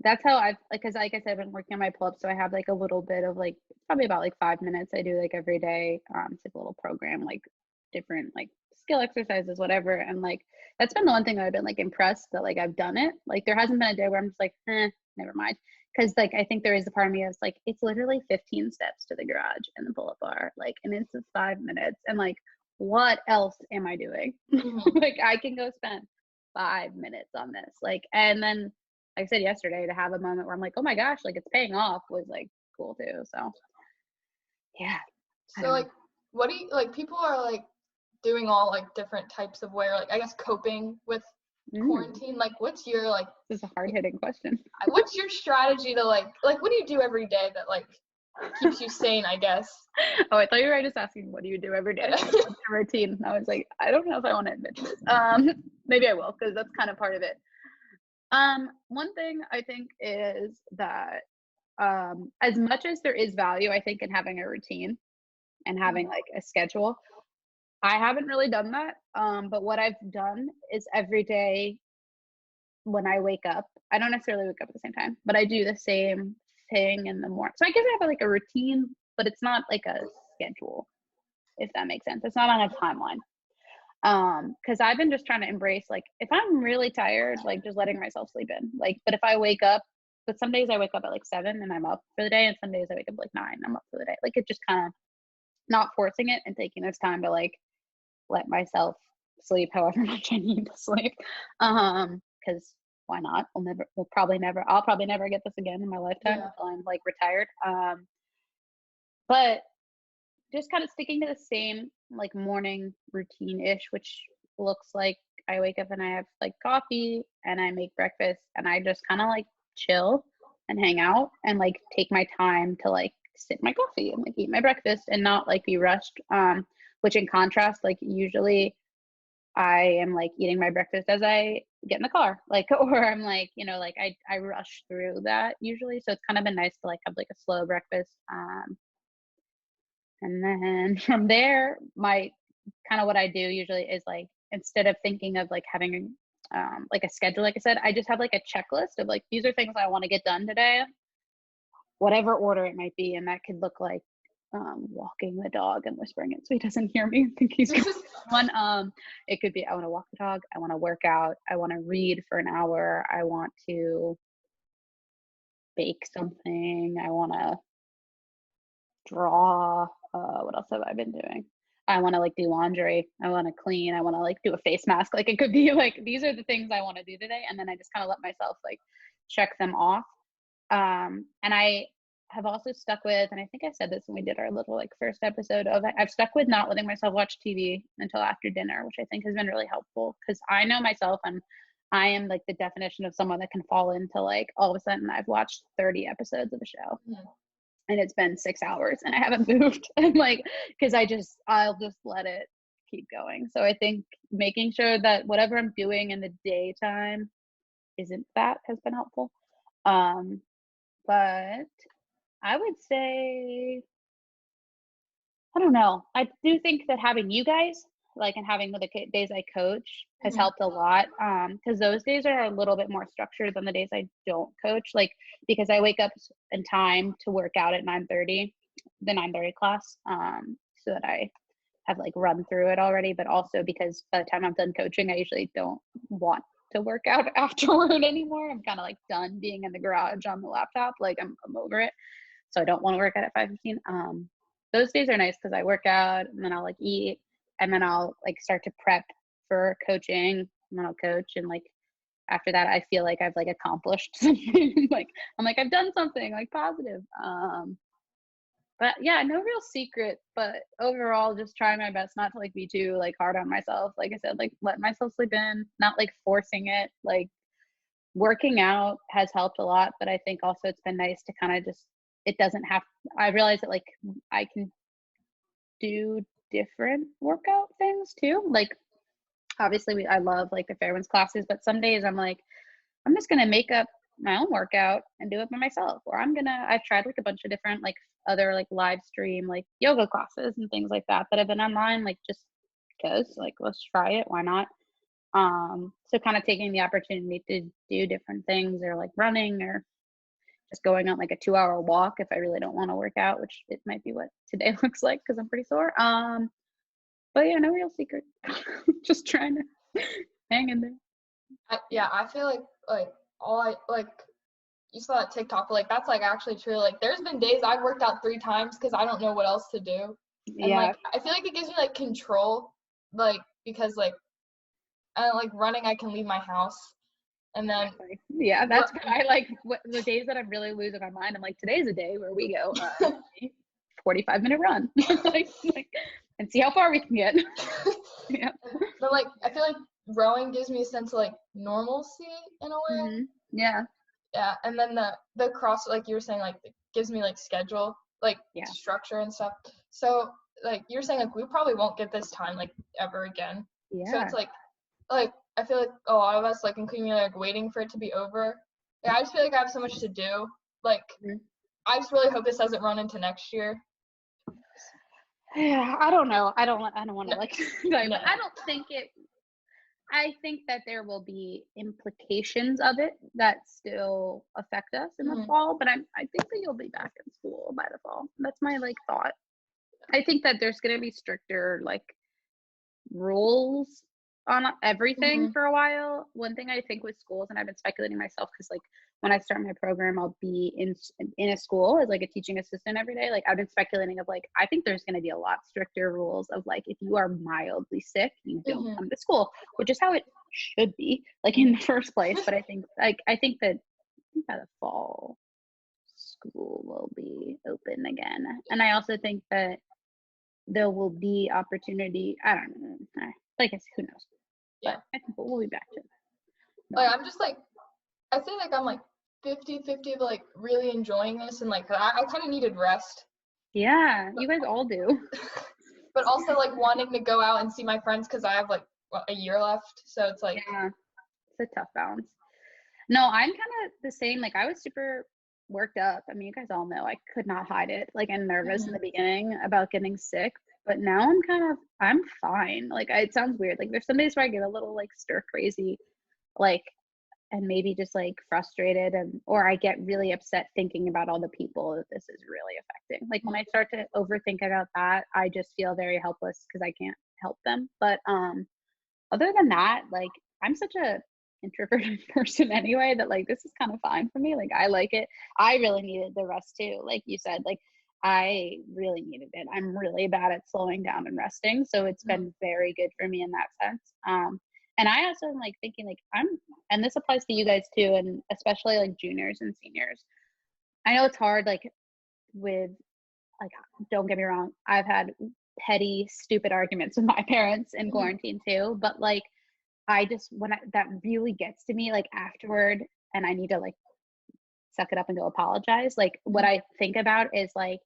That's how I've like, because like I said, I've been working on my pull-ups, so I have like a little bit of like probably about like 5 minutes I do like every day. It's like a little program, like different like skill exercises, whatever. And like that's been the one thing that I've been like impressed that like I've done it. Like there hasn't been a day where I'm just like, never mind. Because like I think there is a part of me that's like, it's literally 15 steps to the garage and the pull-up bar, like, and it's just 5 minutes. And like, what else am I doing? mhm. Like I can go spend 5 minutes on this. Like, and then like I said yesterday, to have a moment where I'm like, oh my gosh, like it's paying off was like cool too. So yeah, I So don't know. like, what do you like? People are like doing all like different types of way, or like I guess coping with Mm, quarantine. Like, this is a hard hitting question. what's your strategy to like what do you do every day that like keeps you sane? I guess. Oh, I thought you were just asking, what do you do every day? Like, what's your routine? And I was like, I don't know if I want to admit to this. Maybe I will, because that's kind of part of it. One thing I think is that as much as there is value, I think, in having a routine and having Mhm. like a schedule, I haven't really done that. But what I've done is every day when I wake up, I don't necessarily wake up at the same time, but I do the same thing in the morning. So I guess I have like a routine, but it's not like a schedule, if that makes sense. It's not on a timeline. Because I've been just trying to embrace like if I'm really tired, like just letting myself sleep in. Like, but if I wake up, but some days I wake up at like 7 and I'm up for the day, and some days I wake up like 9 and I'm up for the day. Like it just kind of not forcing it and taking this time to like let myself sleep however much I need to sleep. Because why not? I'll probably never get this again in my lifetime Yeah. until I'm like retired. But just kind of sticking to the same like morning routine ish, which looks like I wake up and I have like coffee and I make breakfast and I just kind of like chill and hang out and like take my time to like sip my coffee and like eat my breakfast and not like be rushed. Which in contrast, like usually I am like eating my breakfast as I get in the car, like, or I'm like, like I rush through that usually. So it's kind of been nice to like have like a slow breakfast. And then from there, my kind of what I do usually is like instead of thinking of like having like a schedule, like I said, I just have like a checklist of like these are things I want to get done today, whatever order it might be, and that could look like walking the dog and whispering it so he doesn't hear me and think he's going one. It could be I want to walk the dog, I want to work out, I want to read for an hour, I want to bake something, I want to draw. What else have I been doing? I want to like do laundry. I want to clean. I want to like do a face mask. Like it could be like these are the things I want to do today, and then I just kind of let myself like check them off. And I have also stuck with, and I think I said this when we did our little like first episode of it. I've stuck with not letting myself watch TV until after dinner, which I think has been really helpful because I know myself and I am like the definition of someone that can fall into like all of a sudden I've watched 30 episodes of a show Mhm. and it's been 6 hours and I haven't moved. And like, because I'll just let it keep going. So I think making sure that whatever I'm doing in the daytime isn't that has been helpful. Um, but I would say, I don't know. I do think that having you guys, like, and having the days I coach has Mhm. helped a lot. Because those days are a little bit more structured than the days I don't coach. Like, because I wake up in time to work out at 9:30, the 9:30 class, so that I have like run through it already. But also because by the time I'm done coaching, I usually don't want to work out afterward anymore. I'm kind of like done being in the garage on the laptop. Like I'm over it. So I don't want to work out at 5:15. Those days are nice because I work out and then I'll like eat and then I'll like start to prep for coaching and then I'll coach and like after that I feel like I've like accomplished something. Like I'm like I've done something like positive. But yeah, no real secret, but overall just trying my best not to like be too like hard on myself. Like I said, like let myself sleep in, not like forcing it. Like working out has helped a lot, but I think also it's been nice to kind of just, it doesn't have, I realize that like I can do different workout things too. Like obviously I love like the Fairwinds classes, but some days I'm like, I'm just going to make up my own workout and do it by myself. Or I've tried like a bunch of different like other like live stream like yoga classes and things like that have been online, like just because like let's try it, why not? So kind of taking the opportunity to do different things, or like running, or just going on like a 2-hour walk if I really don't want to work out, which it might be what today looks like because I'm pretty sore. But yeah, no real secret. Just trying to hang in there. I feel like all I like, you saw that TikTok, but like that's like actually true. Like there's been days I've worked out 3 times because I don't know what else to do. And Yeah. like I feel like it gives me like control, like because like like running I can leave my house and then Yeah, that's I like the days that I'm really losing my mind. I'm like, today's a day where we go 45-minute run, like, and see how far we can get. Yeah. But like I feel like rowing gives me a sense of like normalcy in a way. Mm-hmm. Yeah. Yeah, and then the cross, like you were saying, like it gives me like schedule, like structure and stuff. So like you're saying, like we probably won't get this time like ever again. Yeah. So it's like I feel like a lot of us, like including me, like waiting for it to be over. Like, I just feel like I have so much to do. Like I just really hope this doesn't run into next year. Yeah, I don't know. I don't want to like No. but I don't think it. I think that there will be implications of it that still affect us in the fall, but I think that you'll be back in school by the fall. That's my like thought. I think that there's going to be stricter like rules on everything for a while. One thing I think with schools, and I've been speculating myself, because like when I start my program, I'll be in a school as like a teaching assistant every day. Like I've been speculating of like, I think there's going to be a lot stricter rules of like, if you are mildly sick, you don't come to school, which is how it should be like in the first place. But I think that by the fall, school will be open again. And I also think that there will be opportunity. I don't know. Like I said, who knows? Yeah. But I think we'll be back to it. Like I'm just like, I feel like I'm like 50-50 of like really enjoying this, and like I kind of needed rest. Yeah, you guys all do. But also like wanting to go out and see my friends because I have like a year left, so it's like it's a tough balance. No, I'm kind of the same. Like I was super worked up. I mean, you guys all know I could not hide it. Like and nervous in the beginning about getting sick, but now I'm fine. Like it sounds weird. Like there's some days where I get a little like stir crazy, like, and maybe just like frustrated, or I get really upset thinking about all the people that this is really affecting. Like when I start to overthink about that, I just feel very helpless because I can't help them. But other than that, like I'm such a introverted person anyway that like this is kind of fine for me. Like I like it. I really needed the rest too. Like you said, like I really needed it. I'm really bad at slowing down and resting, so it's been very good for me in that sense. And I also am like thinking like and this applies to you guys too, and especially like juniors and seniors. I know it's hard, like with like, don't get me wrong, I've had petty, stupid arguments with my parents in quarantine too, but like I just that really gets to me like afterward, and I need to like suck it up and go apologize. Like what I think about is like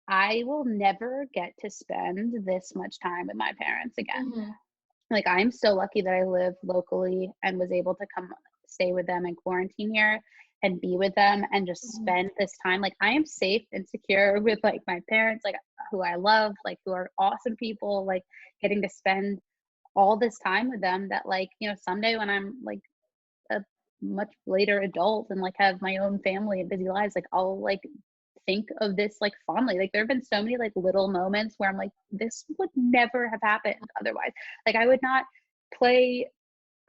I will never get to spend this much time with my parents again. Like I'm so lucky that I live locally and was able to come stay with them in quarantine here and be with them and just spend this time. Like I am safe and secure with like my parents, like who I love, like who are awesome people, like getting to spend all this time with them, that like, you know, someday when I'm like a much later adult and like have my own family and busy lives, like I'll like think of this like fondly. Like there have been so many like little moments where I'm like, this would never have happened otherwise. Like I would not play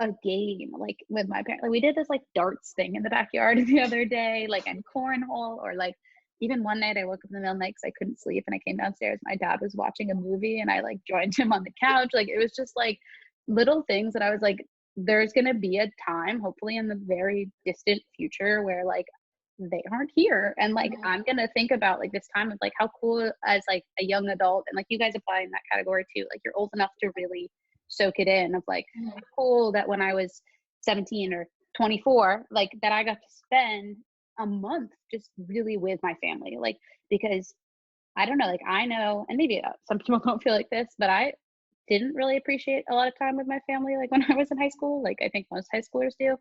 a game like with my parents. Like we did this like darts thing in the backyard the other day, like and cornhole, or like even one night I woke up in the middle of the night because I couldn't sleep and I came downstairs. My dad was watching a movie and I like joined him on the couch. Like it was just like little things that I was like, there's gonna be a time, hopefully in the very distant future, where like they aren't here, and like I'm gonna think about like this time of like how cool as like a young adult, and like you guys apply in that category too, like you're old enough to really soak it in of like how cool that when I was 17 or 24, like that I got to spend a month just really with my family. Like, because I don't know, like I know, and maybe some people don't feel like this, but I didn't really appreciate a lot of time with my family, like when I was in high school. Like I think most high schoolers do.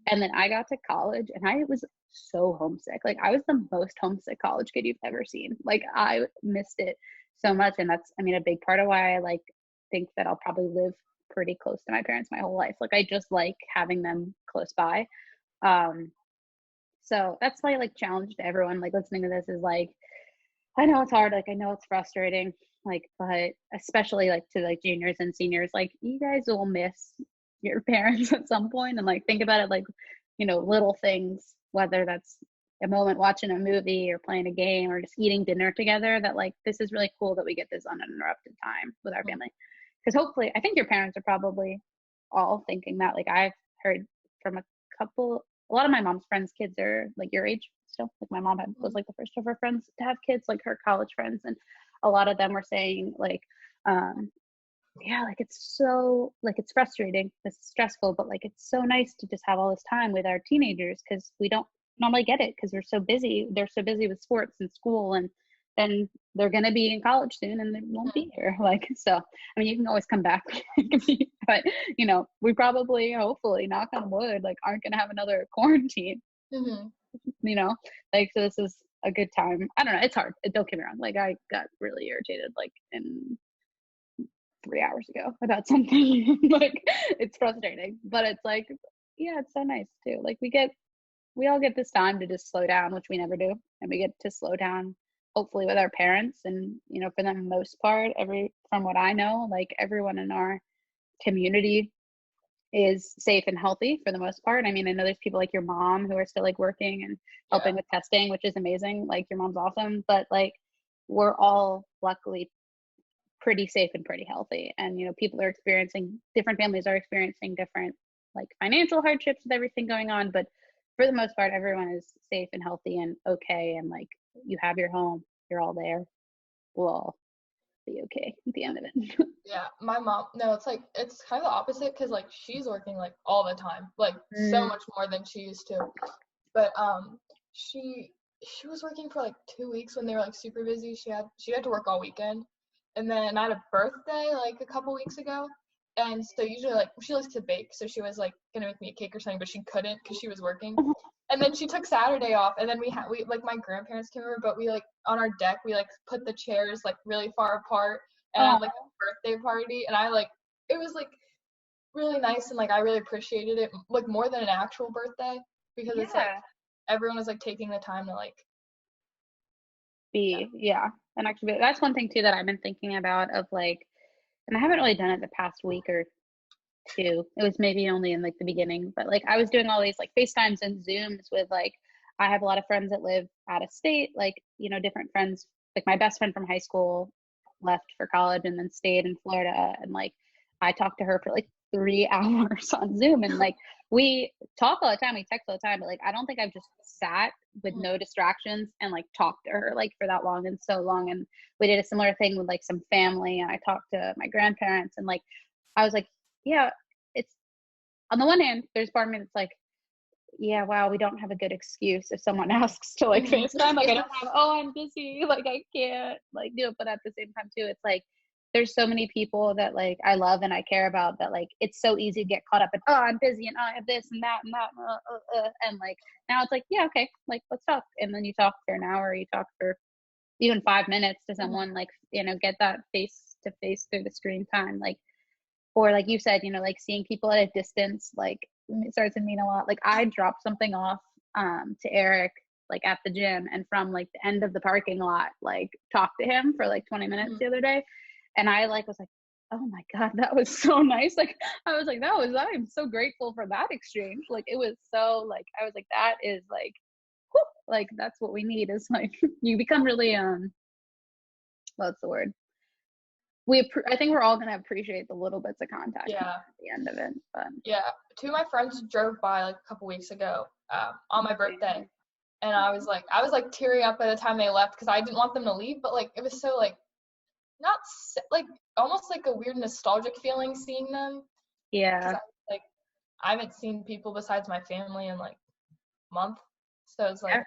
And then I got to college and I was so homesick. Like I was the most homesick college kid you've ever seen. Like I missed it so much. And that's, I mean, a big part of why I like think that I'll probably live pretty close to my parents my whole life. Like I just like having them close by. Um, so that's my like challenge to everyone like listening to this is like, I know it's hard, like I know it's frustrating, like, but especially like to like juniors and seniors, like you guys will miss your parents at some point, and like think about it like, you know, little things, whether that's a moment watching a movie or playing a game or just eating dinner together, that like this is really cool that we get this uninterrupted time with our family. Because hopefully, I think your parents are probably all thinking that. Like I've heard from a lot of my mom's friends' kids are like your age still. Like my mom was like the first of her friends to have kids, like her college friends, and a lot of them were saying like, yeah, like it's so like it's frustrating, it's stressful, but like it's so nice to just have all this time with our teenagers because we don't normally get it because we're so busy. They're so busy with sports and school, and then they're gonna be in college soon and they won't be here. Like so, I mean, you can always come back, but you know, we probably, hopefully, knock on wood, like aren't gonna have another quarantine. Mm-hmm. You know, like so this is a good time. I don't know, it's hard. Don't get me wrong. Like I got really irritated like in 3 hours ago about something. Like it's frustrating, but it's like, yeah, it's so nice too. Like we all get this time to just slow down, which we never do, and we get to slow down hopefully with our parents. And you know, for the most part, from what I know, like everyone in our community is safe and healthy for the most part. I mean, I know there's people like your mom who are still like working and helping with testing, which is amazing. Like your mom's awesome, but like we're all luckily pretty safe and pretty healthy. And you know, people are experiencing, different families are experiencing different like financial hardships with everything going on, but for the most part everyone is safe and healthy and okay. And like you have your home, you're all there, we'll all be okay at the end of it. Yeah, my mom, no, it's like, it's kind of the opposite because, like, she's working, like, all the time, like, so Mm. much more than she used to. But, she, she was working for, like, 2 weeks when they were, like, super busy. She had to work all weekend. And then I had a birthday, like, a couple weeks ago. And so usually, like, she likes to bake, so she was, like, gonna make me a cake or something, but she couldn't because she was working. And then she took Saturday off, and then we like, my grandparents came over, but we, like, on our deck, we, like, put the chairs, like, really far apart and I Oh had like a birthday party, and I like it was like really nice, and like I really appreciated it like more than an actual birthday because it's like yeah, everyone was like taking the time to like yeah. yeah, and actually that's one thing too that I've been thinking about of like, and I haven't really done it the past week or two. It was maybe only in like the beginning, but like I was doing all these like FaceTimes and Zooms with like, I have a lot of friends that live out of state, like, you know, different friends. Like my best friend from high school left for college and then stayed in Florida. And like I talked to her for like 3 hours on Zoom. And like we talk all the time, we text all the time, but like I don't think I've just sat with no distractions and like talked to her like for that long and so long. And we did a similar thing with like some family, and I talked to my grandparents, and like I was like, yeah, it's, on the one hand, there's part of me that's like, yeah, wow, we don't have a good excuse if someone asks to like FaceTime. Like I don't have, oh, I'm busy, like I can't like do it. But at the same time too, it's like there's so many people that like I love and I care about that like it's so easy to get caught up in, oh, I'm busy and oh, I have this and that and that and like now it's like, yeah, okay, like let's talk. And then you talk for an hour, you talk for even 5 minutes to someone, like, you know, get that face to face through the screen time. Like, or like you said, you know, like seeing people at a distance, like it starts to mean a lot. Like I dropped something off to Eric like at the gym, and from like the end of the parking lot, like talked to him for like 20 minutes the other day. And I like was like, oh my God, that was so nice. Like I was like, I'm so grateful for that exchange. Like it was so like, I was like, that is like, whew, like that's what we need, is like you become really what's the word, I think we're all gonna appreciate the little bits of contact Yeah. at the end of it. But Yeah. Two of my friends drove by like a couple weeks ago on my birthday, and I was like tearing up by the time they left because I didn't want them to leave, but like it was so like not like almost like a weird nostalgic feeling seeing them. 'Cause yeah, I, like I haven't seen people besides my family in like a month. So it's like, Yeah.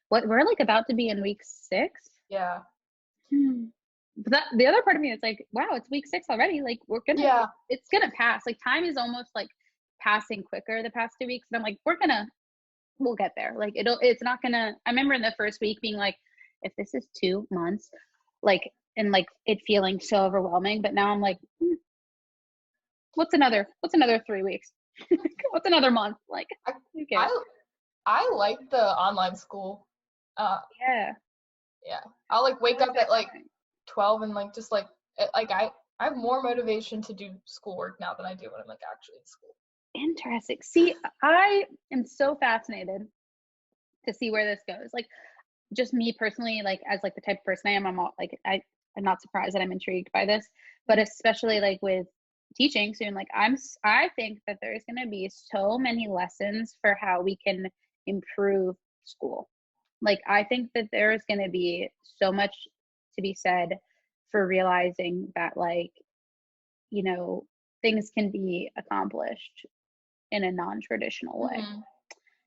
What, we're like about to be in week 6. yeah. But that, the other part of me is like, wow, it's week 6 already. Like Yeah. it's gonna pass. Like time is almost like passing quicker the past 2 weeks. And I'm like, we'll get there. Like it's not gonna, I remember in the first week being like, if this is 2 months, like, and like it feeling so overwhelming. But now I'm like, what's another 3 weeks? What's another month? Like, I, who cares? I like the online school. Yeah. Yeah. I'll like wake up at like 12 and like just like I have more motivation to do schoolwork now than I do when I'm like actually in school. Interesting. See, I am so fascinated to see where this goes. Like, just me personally, like as like the type of person I am, I'm all, like I'm not surprised that I'm intrigued by this, but especially like with teaching soon, like I think that there's going to be so many lessons for how we can improve school. Like I think that there's going to be so much to be said for realizing that, like, you know, things can be accomplished in a non-traditional way. Mm-hmm.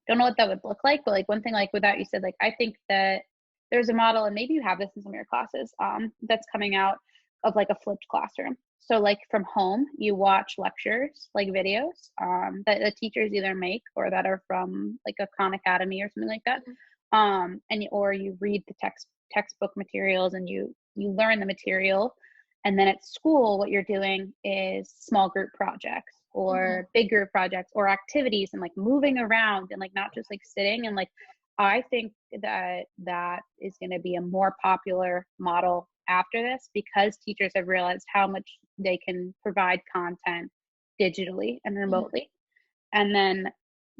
Don't know what that would look like, but like one thing, like with that you said, like I think that there's a model, and maybe you have this in some of your classes, that's coming out, of like a flipped classroom. So like from home, you watch lectures, like videos, that the teachers either make or that are from like a Khan Academy or something like that. And or you read the textbook materials and you learn the material. And then at school, what you're doing is small group projects Mm-hmm. or big group projects or activities, and like moving around and like not just like sitting. And like I think that that is going to be a more popular model after this, because teachers have realized how much they can provide content digitally and remotely. And then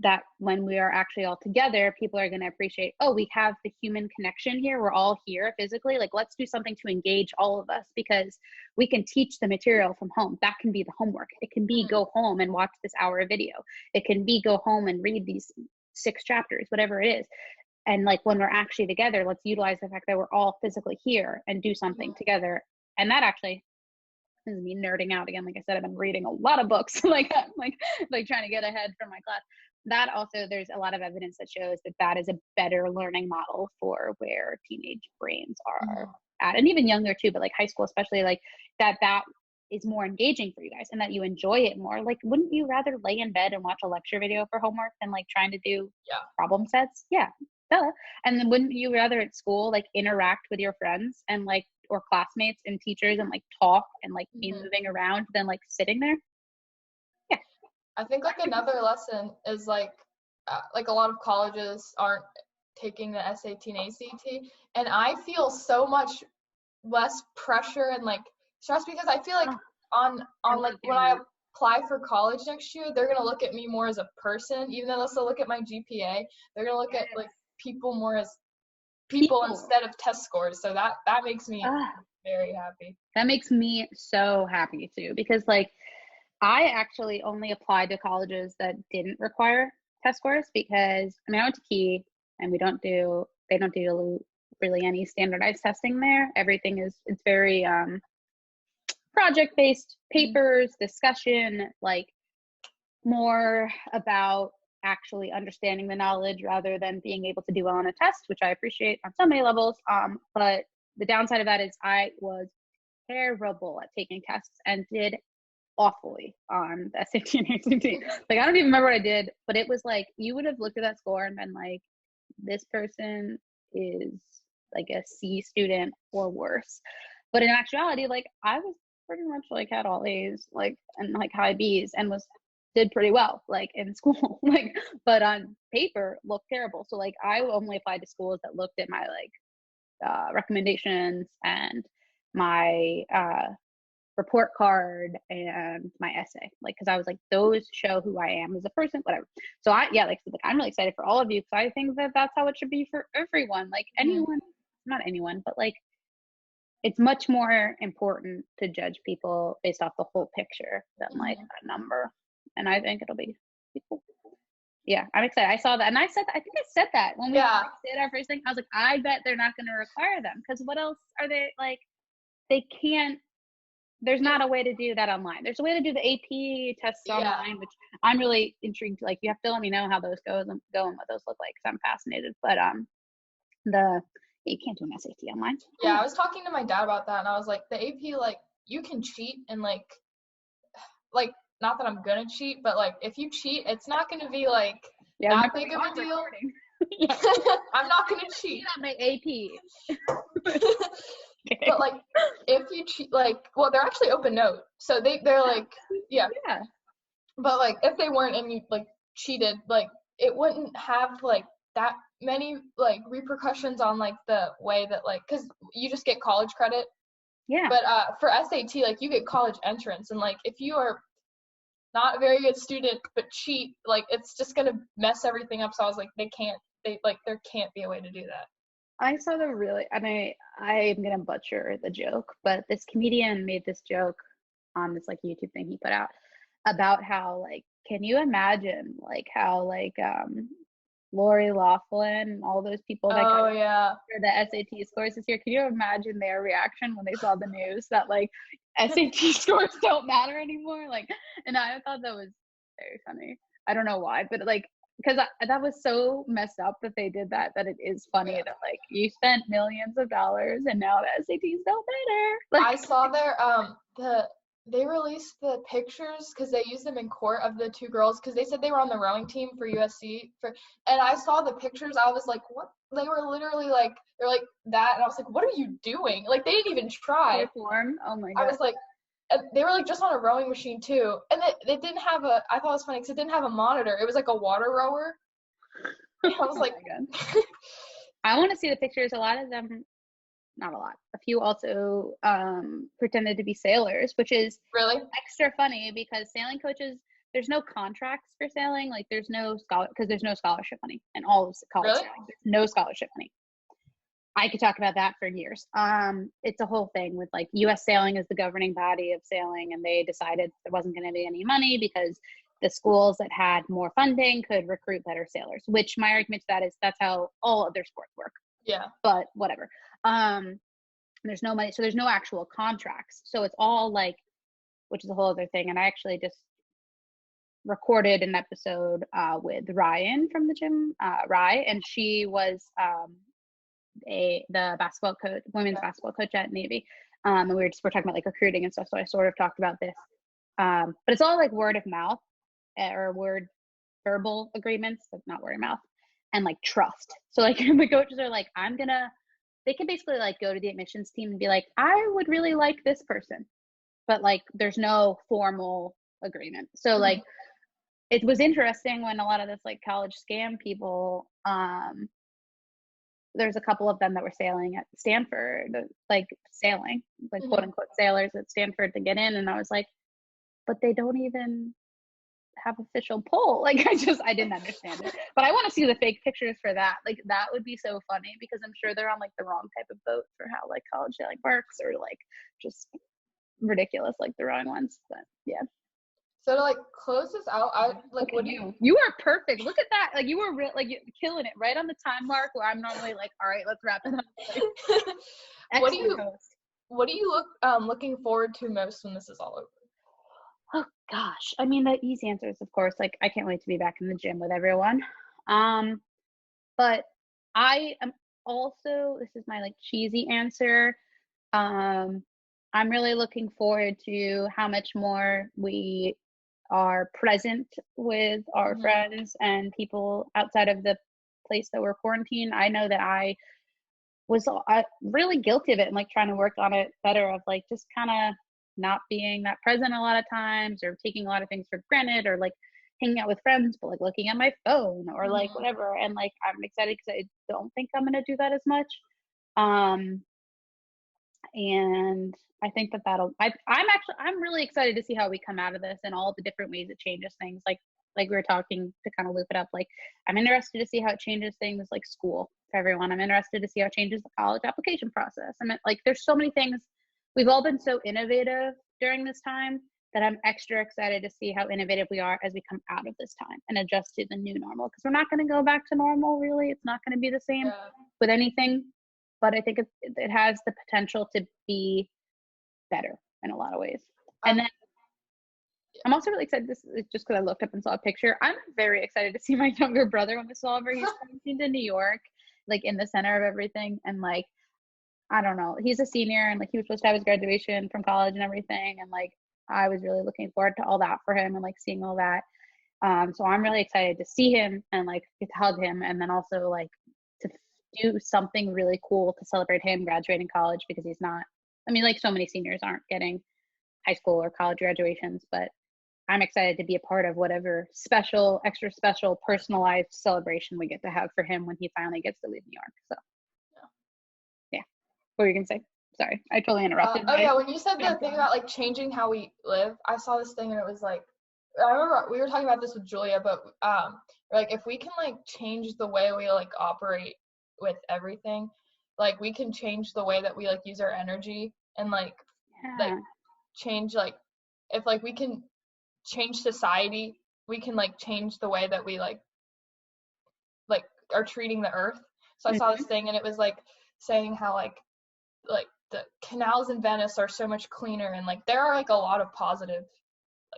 that when we are actually all together, people are going to appreciate, oh, we have the human connection here. We're all here physically. Like, let's do something to engage all of us, because we can teach the material from home. That can be the homework. It can be go home and watch this hour of video. It can be go home and read these 6 chapters, whatever it is. And like when we're actually together, let's utilize the fact that we're all physically here and do something together. And that actually, this is me nerding out again. Like I said, I've been reading a lot of books, like trying to get ahead from my class. That also, there's a lot of evidence that shows that that is a better learning model for where teenage brains are at, and even younger too, but like high school especially, like that is more engaging for you guys and that you enjoy it more. Like, wouldn't you rather lay in bed and watch a lecture video for homework than like trying to do problem sets? Yeah, duh. And then wouldn't you rather at school like interact with your friends and like, or classmates and teachers and like talk and like be moving around than like sitting there? Yeah. I think like another lesson is like a lot of colleges aren't taking the SAT and ACT, and I feel so much less pressure and like stress, because I feel like on like when I apply for college next year, they're gonna look at me more as a person, even though they'll still look at my GPA. They're gonna look at like people more as people instead of test scores. So that makes me very happy. That makes me so happy too, because like I actually only applied to colleges that didn't require test scores, because I mean I went to Key and they don't do really any standardized testing there. Everything is, it's very project based, papers, discussion, like more about actually understanding the knowledge rather than being able to do well on a test, which I appreciate on so many levels. But the downside of that is I was terrible at taking tests and did awfully on the SAT and ACT. Like I don't even remember what I did, but it was like you would have looked at that score and been like, this person is like a C student or worse. But in actuality, like I was pretty much like had all A's, like, and like high B's, and did pretty well like in school. Like, but on paper looked terrible. So like I only applied to schools that looked at my like recommendations and my report card and my essay, like, because I was like, those show who I am as a person, whatever. So like I'm really excited for all of you, because I think that that's how it should be for everyone. Like anyone, not anyone, but like it's much more important to judge people based off the whole picture than like a number. And I think it'll be cool. Yeah, I'm excited. I saw that, and I think I said that when we did our first thing. I was like, I bet they're not going to require them, because what else are they like? They can't there's not a way to do that online. There's a way to do the AP tests online, which I'm really intrigued. Like, you have to let me know how those go and what those look like, because I'm fascinated. But you can't do an SAT online. Yeah, I was talking to my dad about that, and I was like, the AP, like, you can cheat, and like not that I'm gonna cheat, but like if you cheat, it's not gonna be like that big of a deal. I'm not gonna cheat. On my AP. But like if you cheat, like, well, they're actually open note, so they're like, yeah. But like if they weren't and you like cheated, like it wouldn't have like that many like repercussions on like the way that, like, because you just get college credit. Yeah. But for SAT, like, you get college entrance, and like if you are not a very good student but cheat, like, it's just gonna mess everything up. So I was like, there can't be a way to do that. I saw I'm gonna butcher the joke, but this comedian made this joke on this like YouTube thing he put out about how, like, can you imagine like how like Lori Loughlin and all those people that got for the SAT scores this year, can you imagine their reaction when they saw the news that like SAT scores don't matter anymore? Like, and I thought that was very funny. I don't know why, but like, because that was so messed up that they did that it is funny that like you spent millions of dollars and now the SATs don't matter. Like, I saw they released the pictures because they used them in court of the two girls, because they said they were on the rowing team for USC and I saw the pictures. I was like, what? They were literally like, they're like that, and I was like, what are you doing? Like, they didn't even try. Form. Oh my god. I was like, they were like just on a rowing machine too, and it didn't have I thought it was funny because it didn't have a monitor. It was like a water rower. I was like, I want to see the pictures. A lot of them, not a lot, a few also pretended to be sailors, which is really extra funny because sailing coaches, there's no contracts for sailing. Like, there's no scholarship money in all of college sailing. There's no scholarship money. I could talk about that for years. It's a whole thing with like U.S. Sailing is the governing body of sailing, and they decided there wasn't going to be any money because the schools that had more funding could recruit better sailors, which my argument to that is that's how all other sports work. Yeah. But whatever. There's no money, so there's no actual contracts. So it's all like, which is a whole other thing. And I actually just recorded an episode with Ryan from the gym, Rye, and she was the basketball coach, women's basketball coach at Navy. And we're talking about like recruiting and stuff. So I sort of talked about this. But it's all like word of mouth or verbal agreements, like not word of mouth, and like trust. So like the coaches are like, they can basically like go to the admissions team and be like, I would really like this person, but like there's no formal agreement. So like it was interesting when a lot of this like college scam people, there's a couple of them that were sailing at Stanford, like sailing, like quote unquote sailors at Stanford to get in. And I was like, but they don't even have official poll. Like, I didn't understand it. But I want to see the fake pictures for that. Like, that would be so funny because I'm sure they're on like the wrong type of boat for how like college sailing works, or like just ridiculous like the wrong ones. But yeah. So to like close this out, You are perfect. Look at that. Like, you were you're killing it right on the time mark where I'm normally like, all right, let's wrap it up. Like, what do you looking forward to most when this is all over? Oh gosh. I mean, the easy answer is of course, like, I can't wait to be back in the gym with everyone. But I am also, this is my like cheesy answer. I'm really looking forward to how much more we are present with our friends and people outside of the place that we're quarantined. I know that I was really guilty of it and like trying to work on it better, of like just kind of not being that present a lot of times, or taking a lot of things for granted, or like hanging out with friends but like looking at my phone or like whatever. And like I'm excited because I don't think I'm gonna do that as much. And I think that I'm really excited to see how we come out of this and all the different ways it changes things. Like we were talking, to kind of loop it up, like I'm interested to see how it changes things like school for everyone. I'm interested to see how it changes the college application process. I mean, like there's so many things. We've all been so innovative during this time that I'm extra excited to see how innovative we are as we come out of this time and adjust to the new normal, because we're not going to go back to normal, really. It's not going to be the same with anything, but I think it has the potential to be better. in a lot of ways. And then I'm also really excited. This is just because I looked up and saw a picture. I'm very excited to see my younger brother when this is all over. He's coming to New York, like in the center of everything. And like, I don't know, he's a senior and like he was supposed to have his graduation from college and everything. And like, I was really looking forward to all that for him and like seeing all that. So I'm really excited to see him and like get to hug him, and then also like to do something really cool to celebrate him graduating college, because he's not, I mean, like so many seniors aren't getting high school or college graduations, but I'm excited to be a part of whatever special, extra special, personalized celebration we get to have for him when he finally gets to leave New York. So yeah. What were you gonna say? Sorry, I totally interrupted. Yeah, when you said the thing about like changing how we live, I saw this thing and it was like, I remember we were talking about this with Julia, but like if we can like change the way we like operate with everything, like we can change the way that we like use our energy, and like change, like if like we can change society, we can like change the way that we like are treating the earth. So I saw this thing and it was like saying how like the canals in Venice are so much cleaner, and like there are like a lot of positive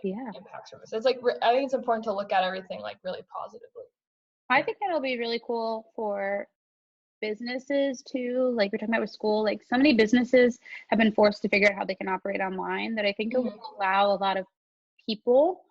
impacts from this. It's like I think it's important to look at everything like really positively. I think it'll be really cool for businesses too. Like we're talking about with school, like so many businesses have been forced to figure out how they can operate online, that I think it will allow a lot of people,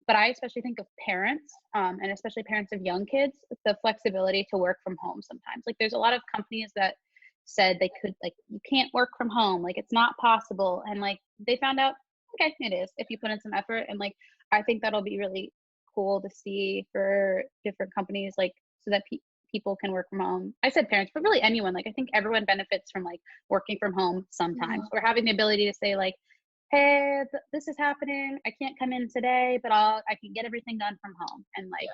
but I especially think of parents, and especially parents of young kids, the flexibility to work from home sometimes. Like there's a lot of companies that said they could, like, you can't work from home, like it's not possible, and like they found out, okay, it is if you put in some effort. And like I think that'll be really cool to see for different companies, like so that people can work from home. I said parents, but really anyone. Like I think everyone benefits from like working from home sometimes, or having the ability to say like, hey, this is happening, I can't come in today, but I can get everything done from home. And like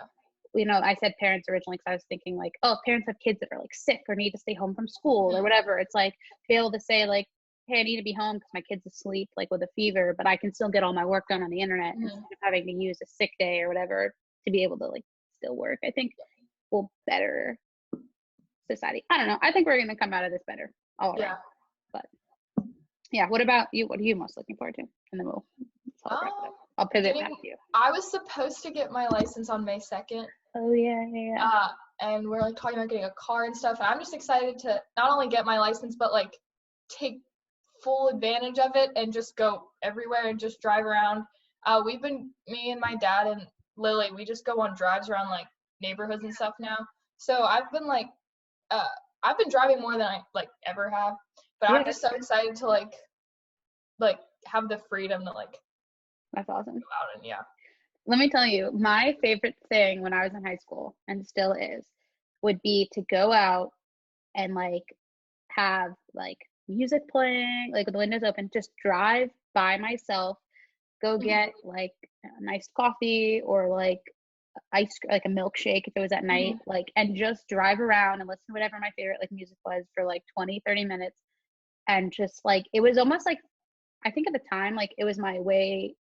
you know, I said parents originally because I was thinking like, oh, parents have kids that are like sick or need to stay home from school or whatever. It's like to be able to say like, hey, I need to be home because my kid's asleep, like with a fever, but I can still get all my work done on the internet instead of having to use a sick day or whatever to be able to like still work. I think will better society. I don't know. I think we're going to come out of this better. All right. But yeah, what about you? What are you most looking forward to? And then I'll pivot back to you. I was supposed to get my license on May 2nd. Oh yeah. And we're like talking about getting a car and stuff. And I'm just excited to not only get my license, but like take full advantage of it and just go everywhere and just drive around. Me and my dad and Lily, we just go on drives around like neighborhoods and stuff now. So I've been driving more than I like ever have, but I'm just so excited to like have the freedom to like. That's awesome. Go out and Let me tell you, my favorite thing when I was in high school, and still is, would be to go out and like have like music playing, like with the windows open, just drive by myself, go get like a nice coffee or like like a milkshake if it was at night, like, and just drive around and listen to whatever my favorite like music was for like 20-30 minutes. And just like, it was almost like, I think at the time, like it was my way,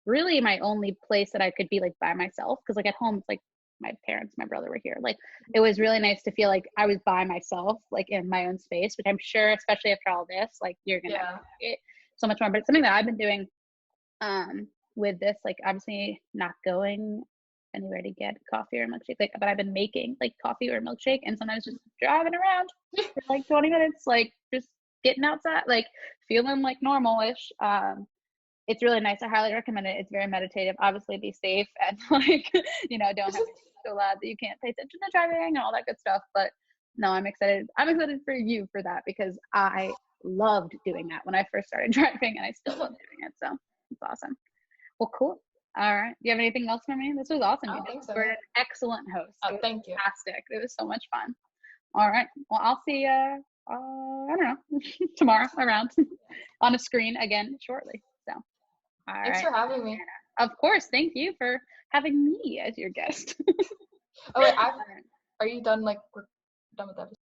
really my only place that I could be like by myself. Cause like at home, it's like my parents, my brother were here. Like it was really nice to feel like I was by myself, like in my own space, which I'm sure, especially after all this, like you're going to get so much more. But it's something that I've been doing with this, like obviously not going anywhere to get coffee or milkshake, like, but I've been making like coffee or milkshake and sometimes just driving around for like 20 minutes, like just getting outside, like feeling like normal-ish. It's really nice. I highly recommend it. It's very meditative. Obviously be safe and like, you know, don't have to be so loud that you can't pay attention to driving and all that good stuff. But no, I'm excited. I'm excited for you for that because I loved doing that when I first started driving and I still love doing it. So it's awesome. Well, cool. All right. Do you have anything else for me? This was awesome. You were an excellent host. Oh, thank you. Fantastic. It was so much fun. All right. Well, I'll see you, I don't know, tomorrow around on a screen again shortly. So, Thanks for having me. Of course. Thank you for having me as your guest. Oh, wait, are you done? Like, we're done with that?